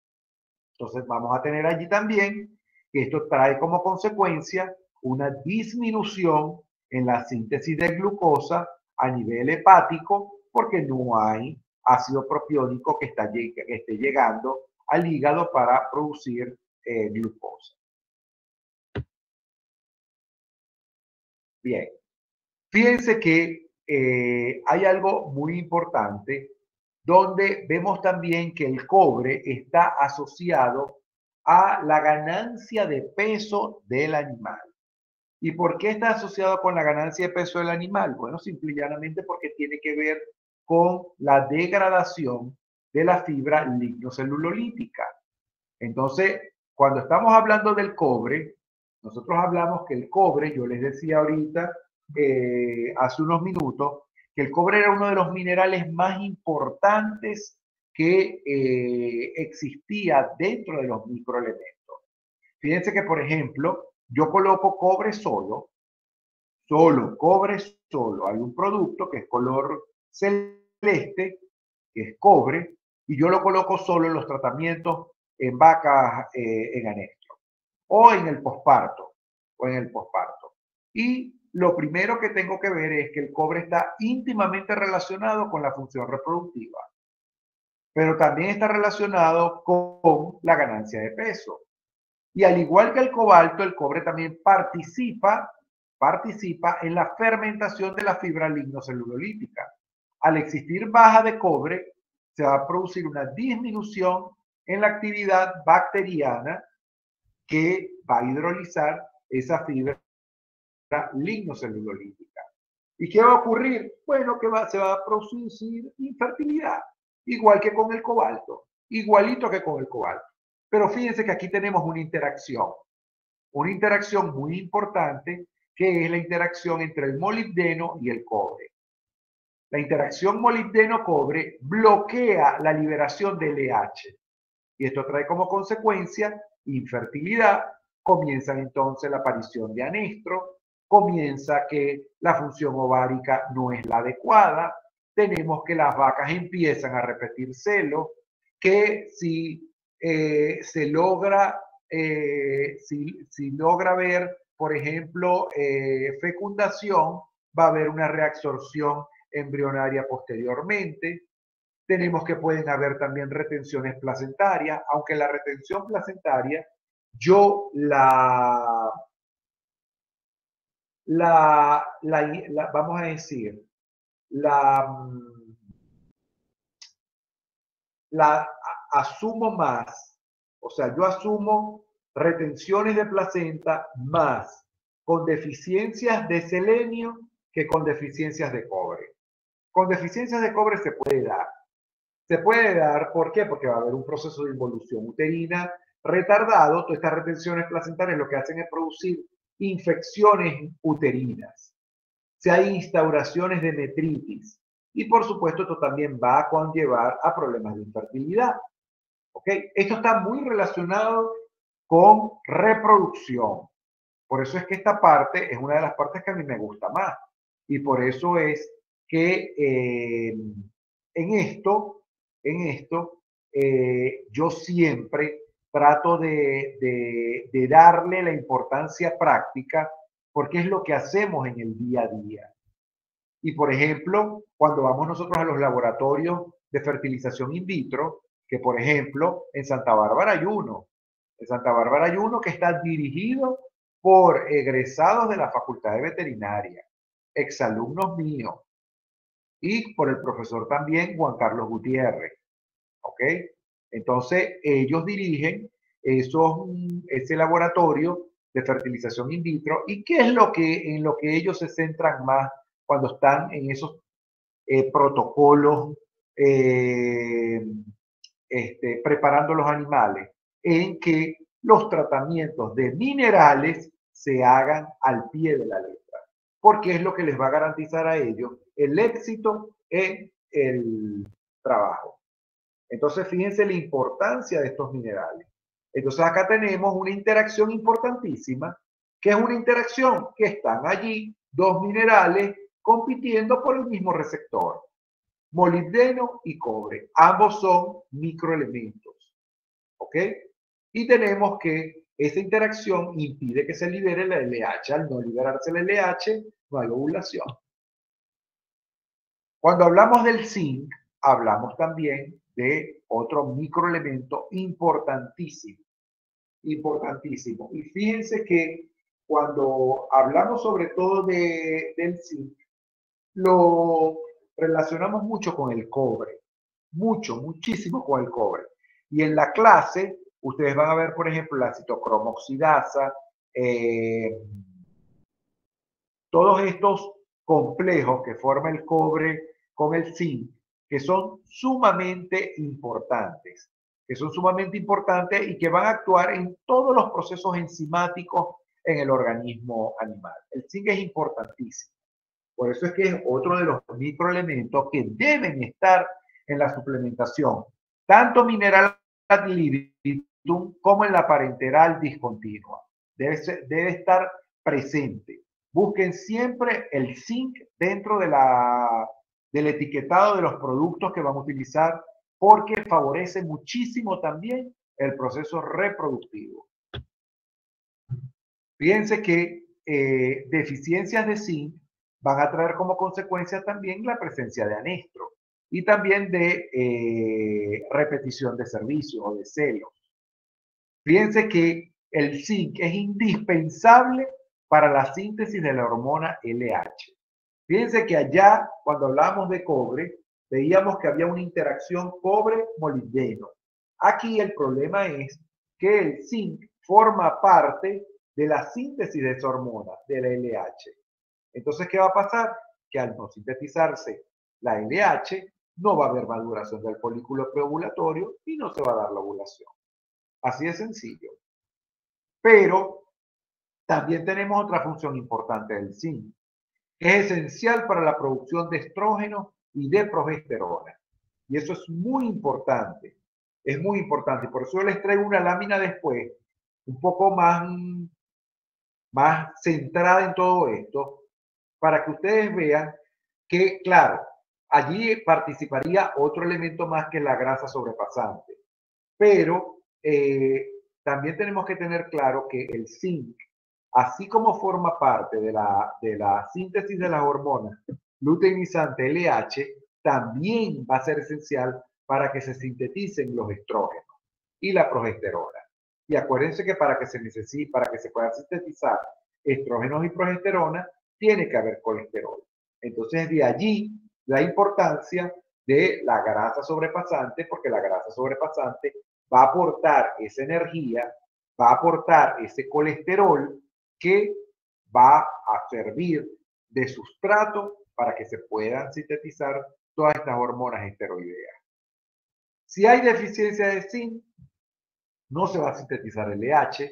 Entonces vamos a tener allí también que esto trae como consecuencia una disminución en la síntesis de glucosa a nivel hepático, porque no hay ácido propiónico que esté llegando al hígado para producir glucosa. Bien, fíjense que hay algo muy importante donde vemos también que el cobre está asociado a la ganancia de peso del animal. ¿Y por qué está asociado con la ganancia de peso del animal? Bueno, simple y llanamente porque tiene que ver con la degradación de la fibra lignocelulolítica. Entonces, cuando estamos hablando del cobre, nosotros hablamos que el cobre, yo les decía ahorita, hace unos minutos, que el cobre era uno de los minerales más importantes que existía dentro de los microelementos. Fíjense que, por ejemplo, yo coloco cobre solo, cobre solo. Hay un producto que es color celeste, que es cobre, y yo lo coloco solo en los tratamientos en vacas en anestro, o en el posparto, Y lo primero que tengo que ver es que el cobre está íntimamente relacionado con la función reproductiva, pero también está relacionado con la ganancia de peso. Y al igual que el cobalto, el cobre también participa en la fermentación de la fibra lignocelulolítica. Al existir baja de cobre, se va a producir una disminución en la actividad bacteriana que va a hidrolizar esa fibra lignocelulolítica. ¿Y qué va a ocurrir? Bueno, que se va a producir infertilidad, igual que con el cobalto, igualito que con el cobalto. Pero fíjense que aquí tenemos una interacción muy importante, que es la interacción entre el molibdeno y el cobre. La interacción molibdeno-cobre bloquea la liberación de LH y esto trae como consecuencia infertilidad, comienza entonces la aparición de anestro, comienza que la función ovárica no es la adecuada, tenemos que las vacas empiezan a repetir celo, que si se logra, si logra ver, por ejemplo, fecundación, va a haber una reabsorción embrionaria posteriormente. Tenemos que pueden haber también retenciones placentarias, aunque la retención placentaria yo vamos a decir, la asumo más, o sea, yo asumo retenciones de placenta más con deficiencias de selenio que con deficiencias de cobre. Con deficiencias de cobre se puede dar. Se puede dar, ¿por qué? Porque va a haber un proceso de involución uterina retardado. Todas estas retenciones placentarias lo que hacen es producir infecciones uterinas. Si hay instauraciones de metritis. Y por supuesto, esto también va a conllevar a problemas de infertilidad. ¿Ok? Esto está muy relacionado con reproducción. Por eso es que esta parte es una de las partes que a mí me gusta más. Y por eso es que en esto, yo siempre trato de darle la importancia práctica porque es lo que hacemos en el día a día. Y por ejemplo, cuando vamos nosotros a los laboratorios de fertilización in vitro, que por ejemplo en Santa Bárbara hay uno. En Santa Bárbara hay uno que está dirigido por egresados de la Facultad de Veterinaria, exalumnos míos, y por el profesor también Juan Carlos Gutiérrez. ¿Ok? Entonces, ellos dirigen ese laboratorio de fertilización in vitro. ¿Y qué es en lo que ellos se centran más cuando están en esos protocolos preparando los animales? En que los tratamientos de minerales se hagan al pie de la letra, porque es lo que les va a garantizar a ellos el éxito en el trabajo. Entonces, fíjense la importancia de estos minerales. Entonces, acá tenemos una interacción importantísima, que es una interacción que están allí dos minerales compitiendo por el mismo receptor, molibdeno y cobre. Ambos son microelementos. ¿Ok? Y tenemos que esa interacción impide que se libere la LH. Al no liberarse la LH, no hay ovulación. Cuando hablamos del zinc, hablamos también de otro microelemento importantísimo. Importantísimo. Y fíjense que cuando hablamos sobre todo del zinc, lo relacionamos mucho con el cobre. Muchísimo con el cobre. Y en la clase, ustedes van a ver, por ejemplo, la citocromoxidasa, todos estos complejos que forma el cobre con el zinc, que son sumamente importantes, y que van a actuar en todos los procesos enzimáticos en el organismo animal. El zinc es importantísimo. Por eso es que es otro de los microelementos que deben estar en la suplementación, tanto mineral ad libitum como en la parenteral discontinua. Debe estar presente. Busquen siempre el zinc dentro del etiquetado de los productos que van a utilizar porque favorece muchísimo también el proceso reproductivo. Fíjense que deficiencias de zinc van a traer como consecuencia también la presencia de anestro y también de repetición de servicios o de celos. Fíjense que el zinc es indispensable para la síntesis de la hormona LH. Fíjense que allá, cuando hablábamos de cobre, veíamos que había una interacción cobre-molibdeno. Aquí el problema es que el zinc forma parte de la síntesis de esa hormona, de la LH. Entonces, ¿qué va a pasar? Que al no sintetizarse la LH, no va a haber maduración del folículo preovulatorio y no se va a dar la ovulación. Así de sencillo. Pero También tenemos otra función importante del zinc. Es esencial para la producción de estrógeno y de progesterona. Y eso es muy importante. Es muy importante. Por eso yo les traigo una lámina después, un poco más centrada en todo esto, para que ustedes vean que, claro, allí participaría otro elemento más que la grasa sobrepasante. Pero también tenemos que tener claro que el zinc, así como forma parte de la síntesis de las hormonas luteinizante LH, también va a ser esencial para que se sinteticen los estrógenos y la progesterona. Y acuérdense que para que se puedan sintetizar estrógenos y progesterona, tiene que haber colesterol. Entonces, de allí la importancia de la grasa sobrepasante, porque la grasa sobrepasante va a aportar esa energía, va a aportar ese colesterol que va a servir de sustrato para que se puedan sintetizar todas estas hormonas esteroideas. Si hay deficiencia de zinc, no se va a sintetizar LH,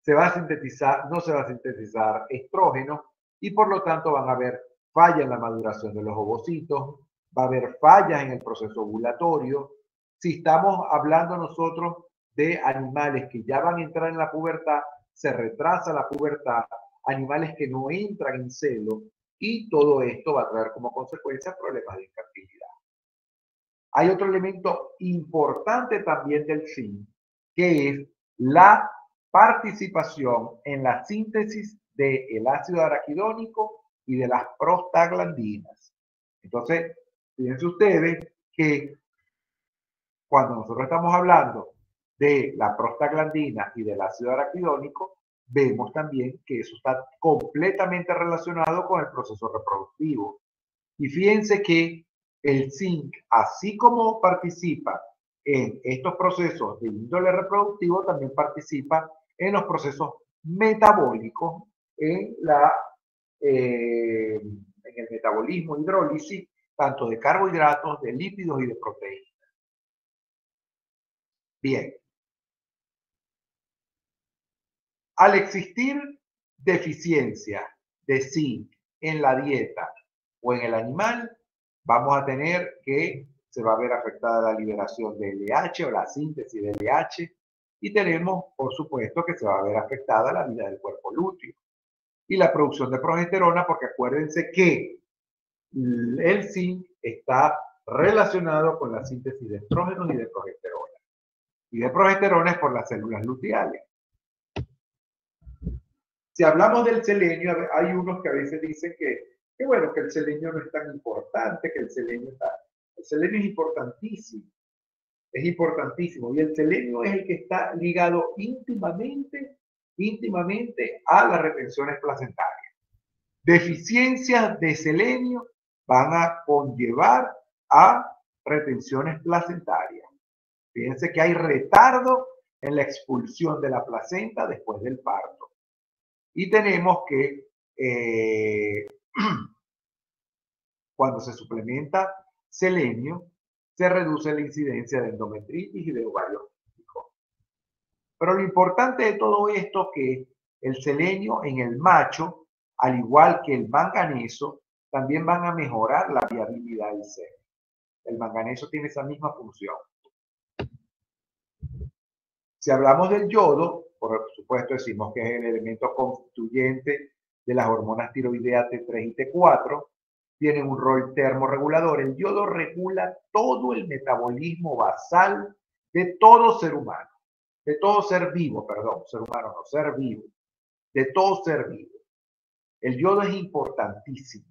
no se va a sintetizar estrógeno y por lo tanto van a haber fallas en la maduración de los ovocitos, va a haber fallas en el proceso ovulatorio. Si estamos hablando nosotros de animales que ya van a entrar en la pubertad, se retrasa la pubertad, animales que no entran en celo y todo esto va a traer como consecuencia problemas de infertilidad. Hay otro elemento importante también del zinc, que es la participación en la síntesis del ácido araquidónico y de las prostaglandinas. Entonces, fíjense ustedes que cuando nosotros estamos hablando de la prostaglandina y del ácido araquidónico, vemos también que eso está completamente relacionado con el proceso reproductivo. Y fíjense que el zinc, así como participa en estos procesos de índole reproductivo, también participa en los procesos metabólicos, en el metabolismo, hidrólisis, tanto de carbohidratos, de lípidos y de proteínas. Bien. Al existir deficiencia de zinc en la dieta o en el animal, vamos a tener que se va a ver afectada la liberación de LH o la síntesis de LH y tenemos, por supuesto, que se va a ver afectada la vida del cuerpo lúteo y la producción de progesterona, porque acuérdense que el zinc está relacionado con la síntesis de estrógenos y de progesterona. Y de progesterona es por las células luteales. Si hablamos del selenio, hay unos que a veces dicen que bueno, que el selenio no es tan importante, que el selenio es importantísimo, y el selenio es el que está ligado íntimamente a las retenciones placentarias. Deficiencias de selenio van a conllevar a retenciones placentarias. Fíjense que hay retardo en la expulsión de la placenta después del parto. Y tenemos que cuando se suplementa selenio, se reduce la incidencia de endometritis y de ovario políticos. Pero lo importante de todo esto es que el selenio en el macho, al igual que el manganeso, también van a mejorar la viabilidad del semen. El manganeso tiene esa misma función. Si hablamos del yodo, por supuesto decimos que es el elemento constituyente de las hormonas tiroideas T3 y T4, tienen un rol termorregulador. El yodo regula todo el metabolismo basal de todo ser humano, de todo ser vivo, perdón, ser humano no, ser vivo, de todo ser vivo. El yodo es importantísimo,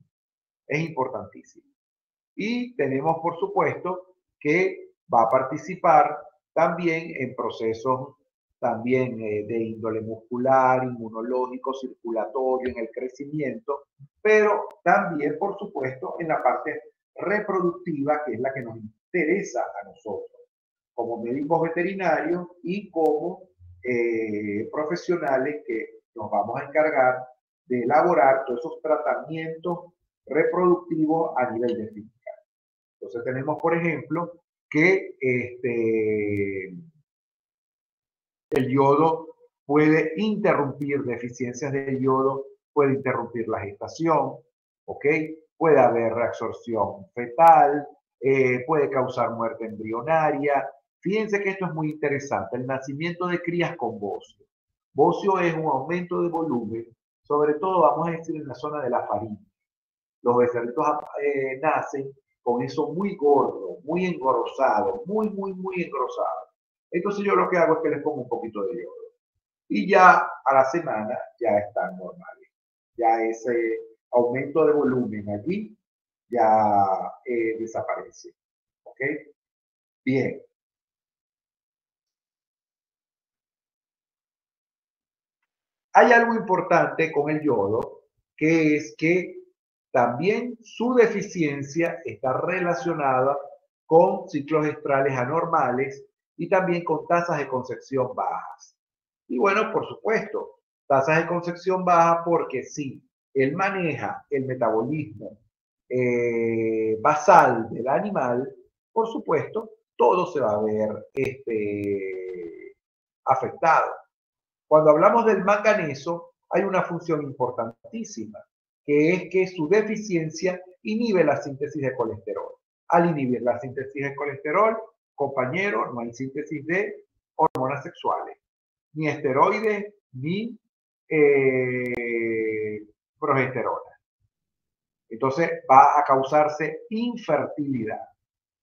Y tenemos, por supuesto, que va a participar también en procesos también de índole muscular, inmunológico, circulatorio, en el crecimiento, pero también, por supuesto, en la parte reproductiva, que es la que nos interesa a nosotros, como médicos veterinarios y como profesionales que nos vamos a encargar de elaborar todos esos tratamientos reproductivos a nivel de clínica. Entonces tenemos, por ejemplo, que el yodo puede interrumpir deficiencias de yodo, puede interrumpir la gestación, ¿ok? Puede haber reabsorción fetal, puede causar muerte embrionaria. Fíjense que esto es muy interesante, el nacimiento de crías con bocio. Bocio es un aumento de volumen, sobre todo, vamos a decir, en la zona de la faringe. Los becerritos nacen con eso muy gordo, muy engrosado, muy engrosado. Entonces yo lo que hago es que les pongo un poquito de yodo. Y ya a la semana ya están normales. Ya ese aumento de volumen allí ya desaparece. ¿Ok? Bien. Hay algo importante con el yodo, que es que también su deficiencia está relacionada con ciclos estrales anormales y también con tasas de concepción bajas. Y bueno, por supuesto, tasas de concepción bajas porque sí, él maneja el metabolismo basal del animal, por supuesto, todo se va a ver afectado. Cuando hablamos del manganeso, hay una función importantísima, que es que su deficiencia inhibe la síntesis de colesterol. Al inhibir la síntesis de colesterol, compañero, no hay síntesis de hormonas sexuales, ni esteroides, ni progesterona. Entonces va a causarse infertilidad.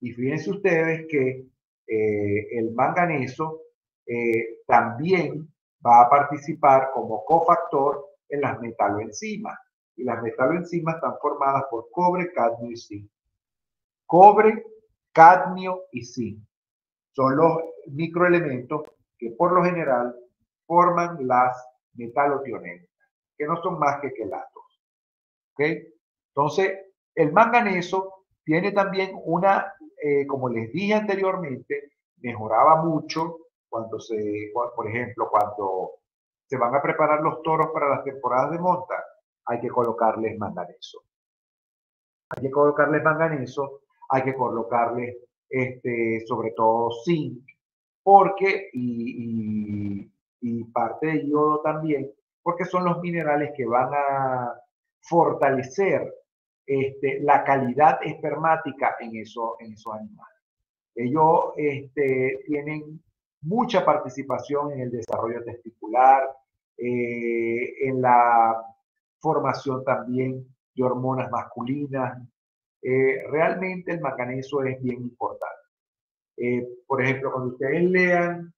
Y fíjense ustedes que el manganeso también va a participar como cofactor en las metaloenzimas. Y las metaloenzimas están formadas por cobre, cadmio y zinc. Cobre, cadmio y zinc son los microelementos que por lo general forman las metalotionenas, que no son más que quelatos. ¿Ok? Entonces, el manganeso tiene también una, como les dije anteriormente, mejoraba mucho por ejemplo, cuando se van a preparar los toros para las temporadas de monta, hay que colocarles manganeso. Hay que colocarles manganeso, hay que colocarles sobre todo zinc, porque, y parte de yodo también, porque son los minerales que van a fortalecer la calidad espermática en esos animales. Ellos tienen mucha participación en el desarrollo testicular, en la formación también de hormonas masculinas. Realmente el manganeso es bien importante. Por ejemplo, cuando ustedes lean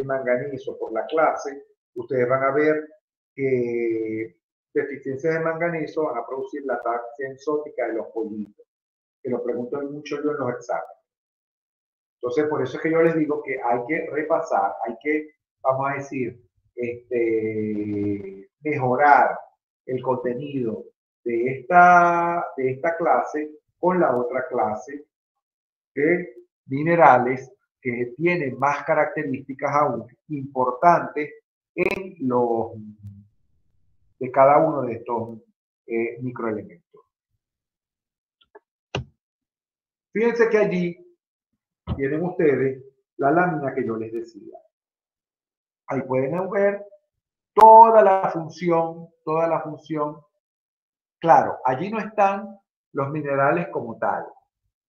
manganeso por la clase, ustedes van a ver que deficiencias de manganeso van a producir la ataxia enzótica de los pollitos, que lo pregunto mucho yo en los exámenes. Entonces, por eso es que yo les digo que hay que repasar, hay que, vamos a decir, mejorar el contenido de esta clase con la otra clase de minerales que tienen más características aún importantes en de cada uno de estos microelementos. Fíjense que allí tienen ustedes la lámina que yo les decía. Ahí pueden ver toda la función. Claro, allí no están los minerales como tal,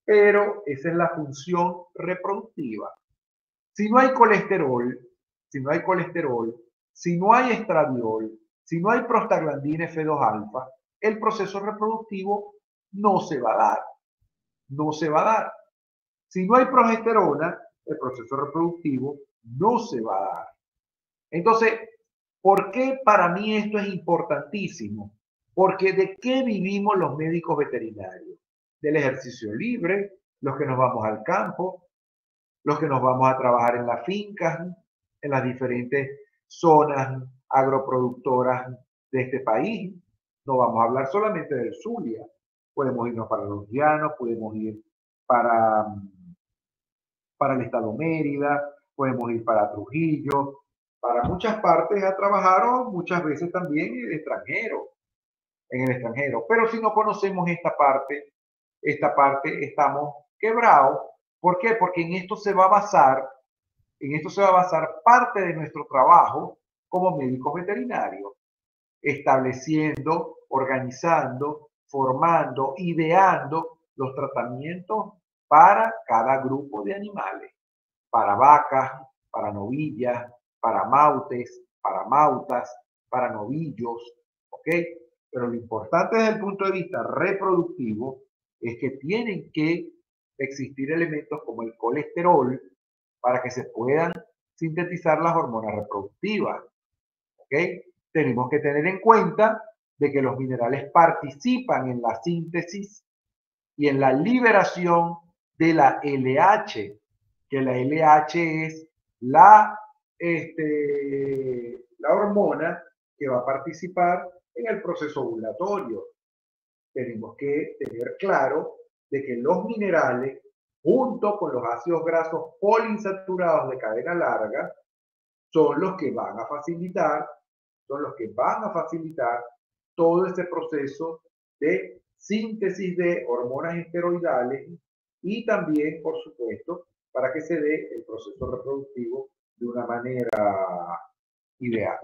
pero esa es la función reproductiva. Si no hay colesterol, si no hay estradiol, si no hay prostaglandina F2 alfa, el proceso reproductivo no se va a dar. No se va a dar. Si no hay progesterona, el proceso reproductivo no se va a dar. Entonces, ¿por qué para mí esto es importantísimo? Porque ¿de qué vivimos los médicos veterinarios? Del ejercicio libre, los que nos vamos al campo, los que nos vamos a trabajar en las fincas, en las diferentes zonas agroproductoras de este país. No vamos a hablar solamente del Zulia. Podemos irnos para los llanos, podemos ir para el estado Mérida, podemos ir para Trujillo, para muchas partes a trabajar o muchas veces también en el extranjero. Pero si no conocemos esta parte estamos quebrados. ¿Por qué? Porque en esto se va a basar En esto se va a basar parte de nuestro trabajo como médicos veterinarios, estableciendo, organizando, formando, ideando los tratamientos para cada grupo de animales, para vacas, para novillas, para mautes, para mautas, para novillos, ¿ok? Pero lo importante desde el punto de vista reproductivo es que tienen que existir elementos como el colesterol para que se puedan sintetizar las hormonas reproductivas, ¿ok? Tenemos que tener en cuenta de que los minerales participan en la síntesis y en la liberación de la LH, que la LH es la hormona que va a participar en el proceso ovulatorio. Tenemos que tener claro de que los minerales, junto con los ácidos grasos poliinsaturados de cadena larga, son los que van a facilitar todo ese proceso de síntesis de hormonas esteroidales y también, por supuesto, para que se dé el proceso reproductivo de una manera ideal.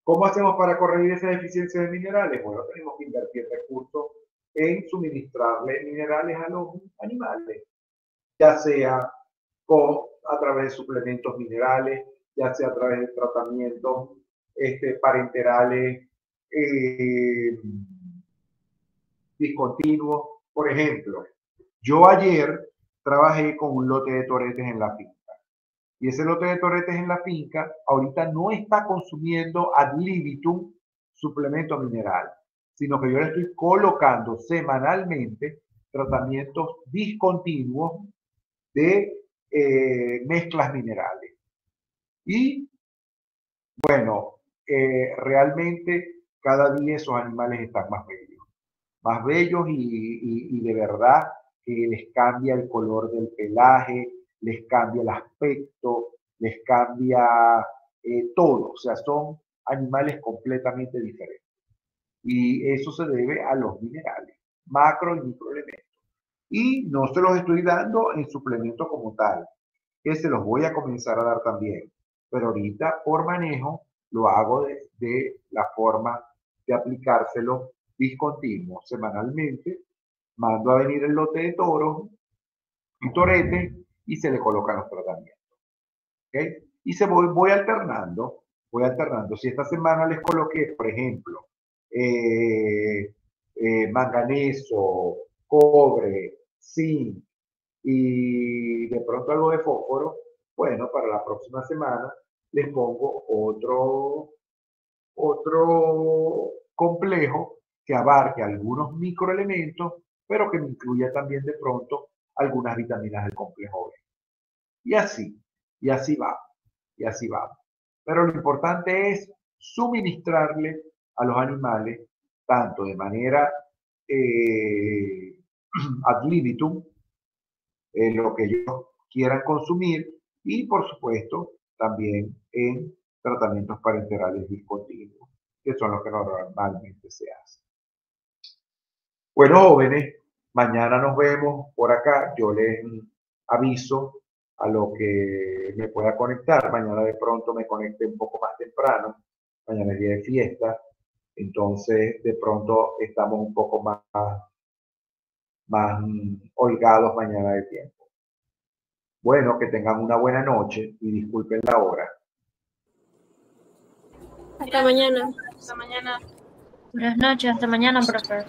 ¿Cómo hacemos para corregir esa deficiencia de minerales? Bueno, tenemos que invertir recursos en suministrarle minerales a los animales, ya sea a través de suplementos minerales, ya sea a través de tratamientos parenterales discontinuos. Por ejemplo, yo ayer trabajé con un lote de toretes en la finca. Y ese lote de toretes en la finca ahorita no está consumiendo ad libitum suplemento mineral, sino que yo le estoy colocando semanalmente tratamientos discontinuos de mezclas minerales. Y bueno, realmente cada día esos animales están más bellos y de verdad que les cambia el color del pelaje, les cambia el aspecto, les cambia todo. O sea, son animales completamente diferentes. Y eso se debe a los minerales, macro y microelementos. Y no se los estoy dando en suplemento como tal, que se los voy a comenzar a dar también. Pero ahorita por manejo lo hago de la forma de aplicárselo discontinuo semanalmente. Mando a venir el lote de toros y toretes y se le colocan los tratamientos. ¿Okay? Y voy alternando. Si esta semana les coloqué, por ejemplo, manganeso, cobre, zinc y de pronto algo de fósforo, bueno, para la próxima semana les pongo otro complejo que abarque algunos microelementos, pero que me incluya también de pronto algunas vitaminas del complejo B. Y así va. Pero lo importante es suministrarle a los animales, tanto de manera ad libitum, lo que ellos quieran consumir, y por supuesto también en tratamientos parenterales discontinuos, que son los que normalmente se hacen. Bueno, jóvenes, mañana nos vemos por acá. Yo les aviso a lo que me pueda conectar. Mañana de pronto me conecte un poco más temprano. Mañana es día de fiesta. Entonces, de pronto estamos un poco más holgados mañana de tiempo. Bueno, que tengan una buena noche y disculpen la hora. Hasta mañana. Hasta mañana. Buenas noches, hasta mañana, profe.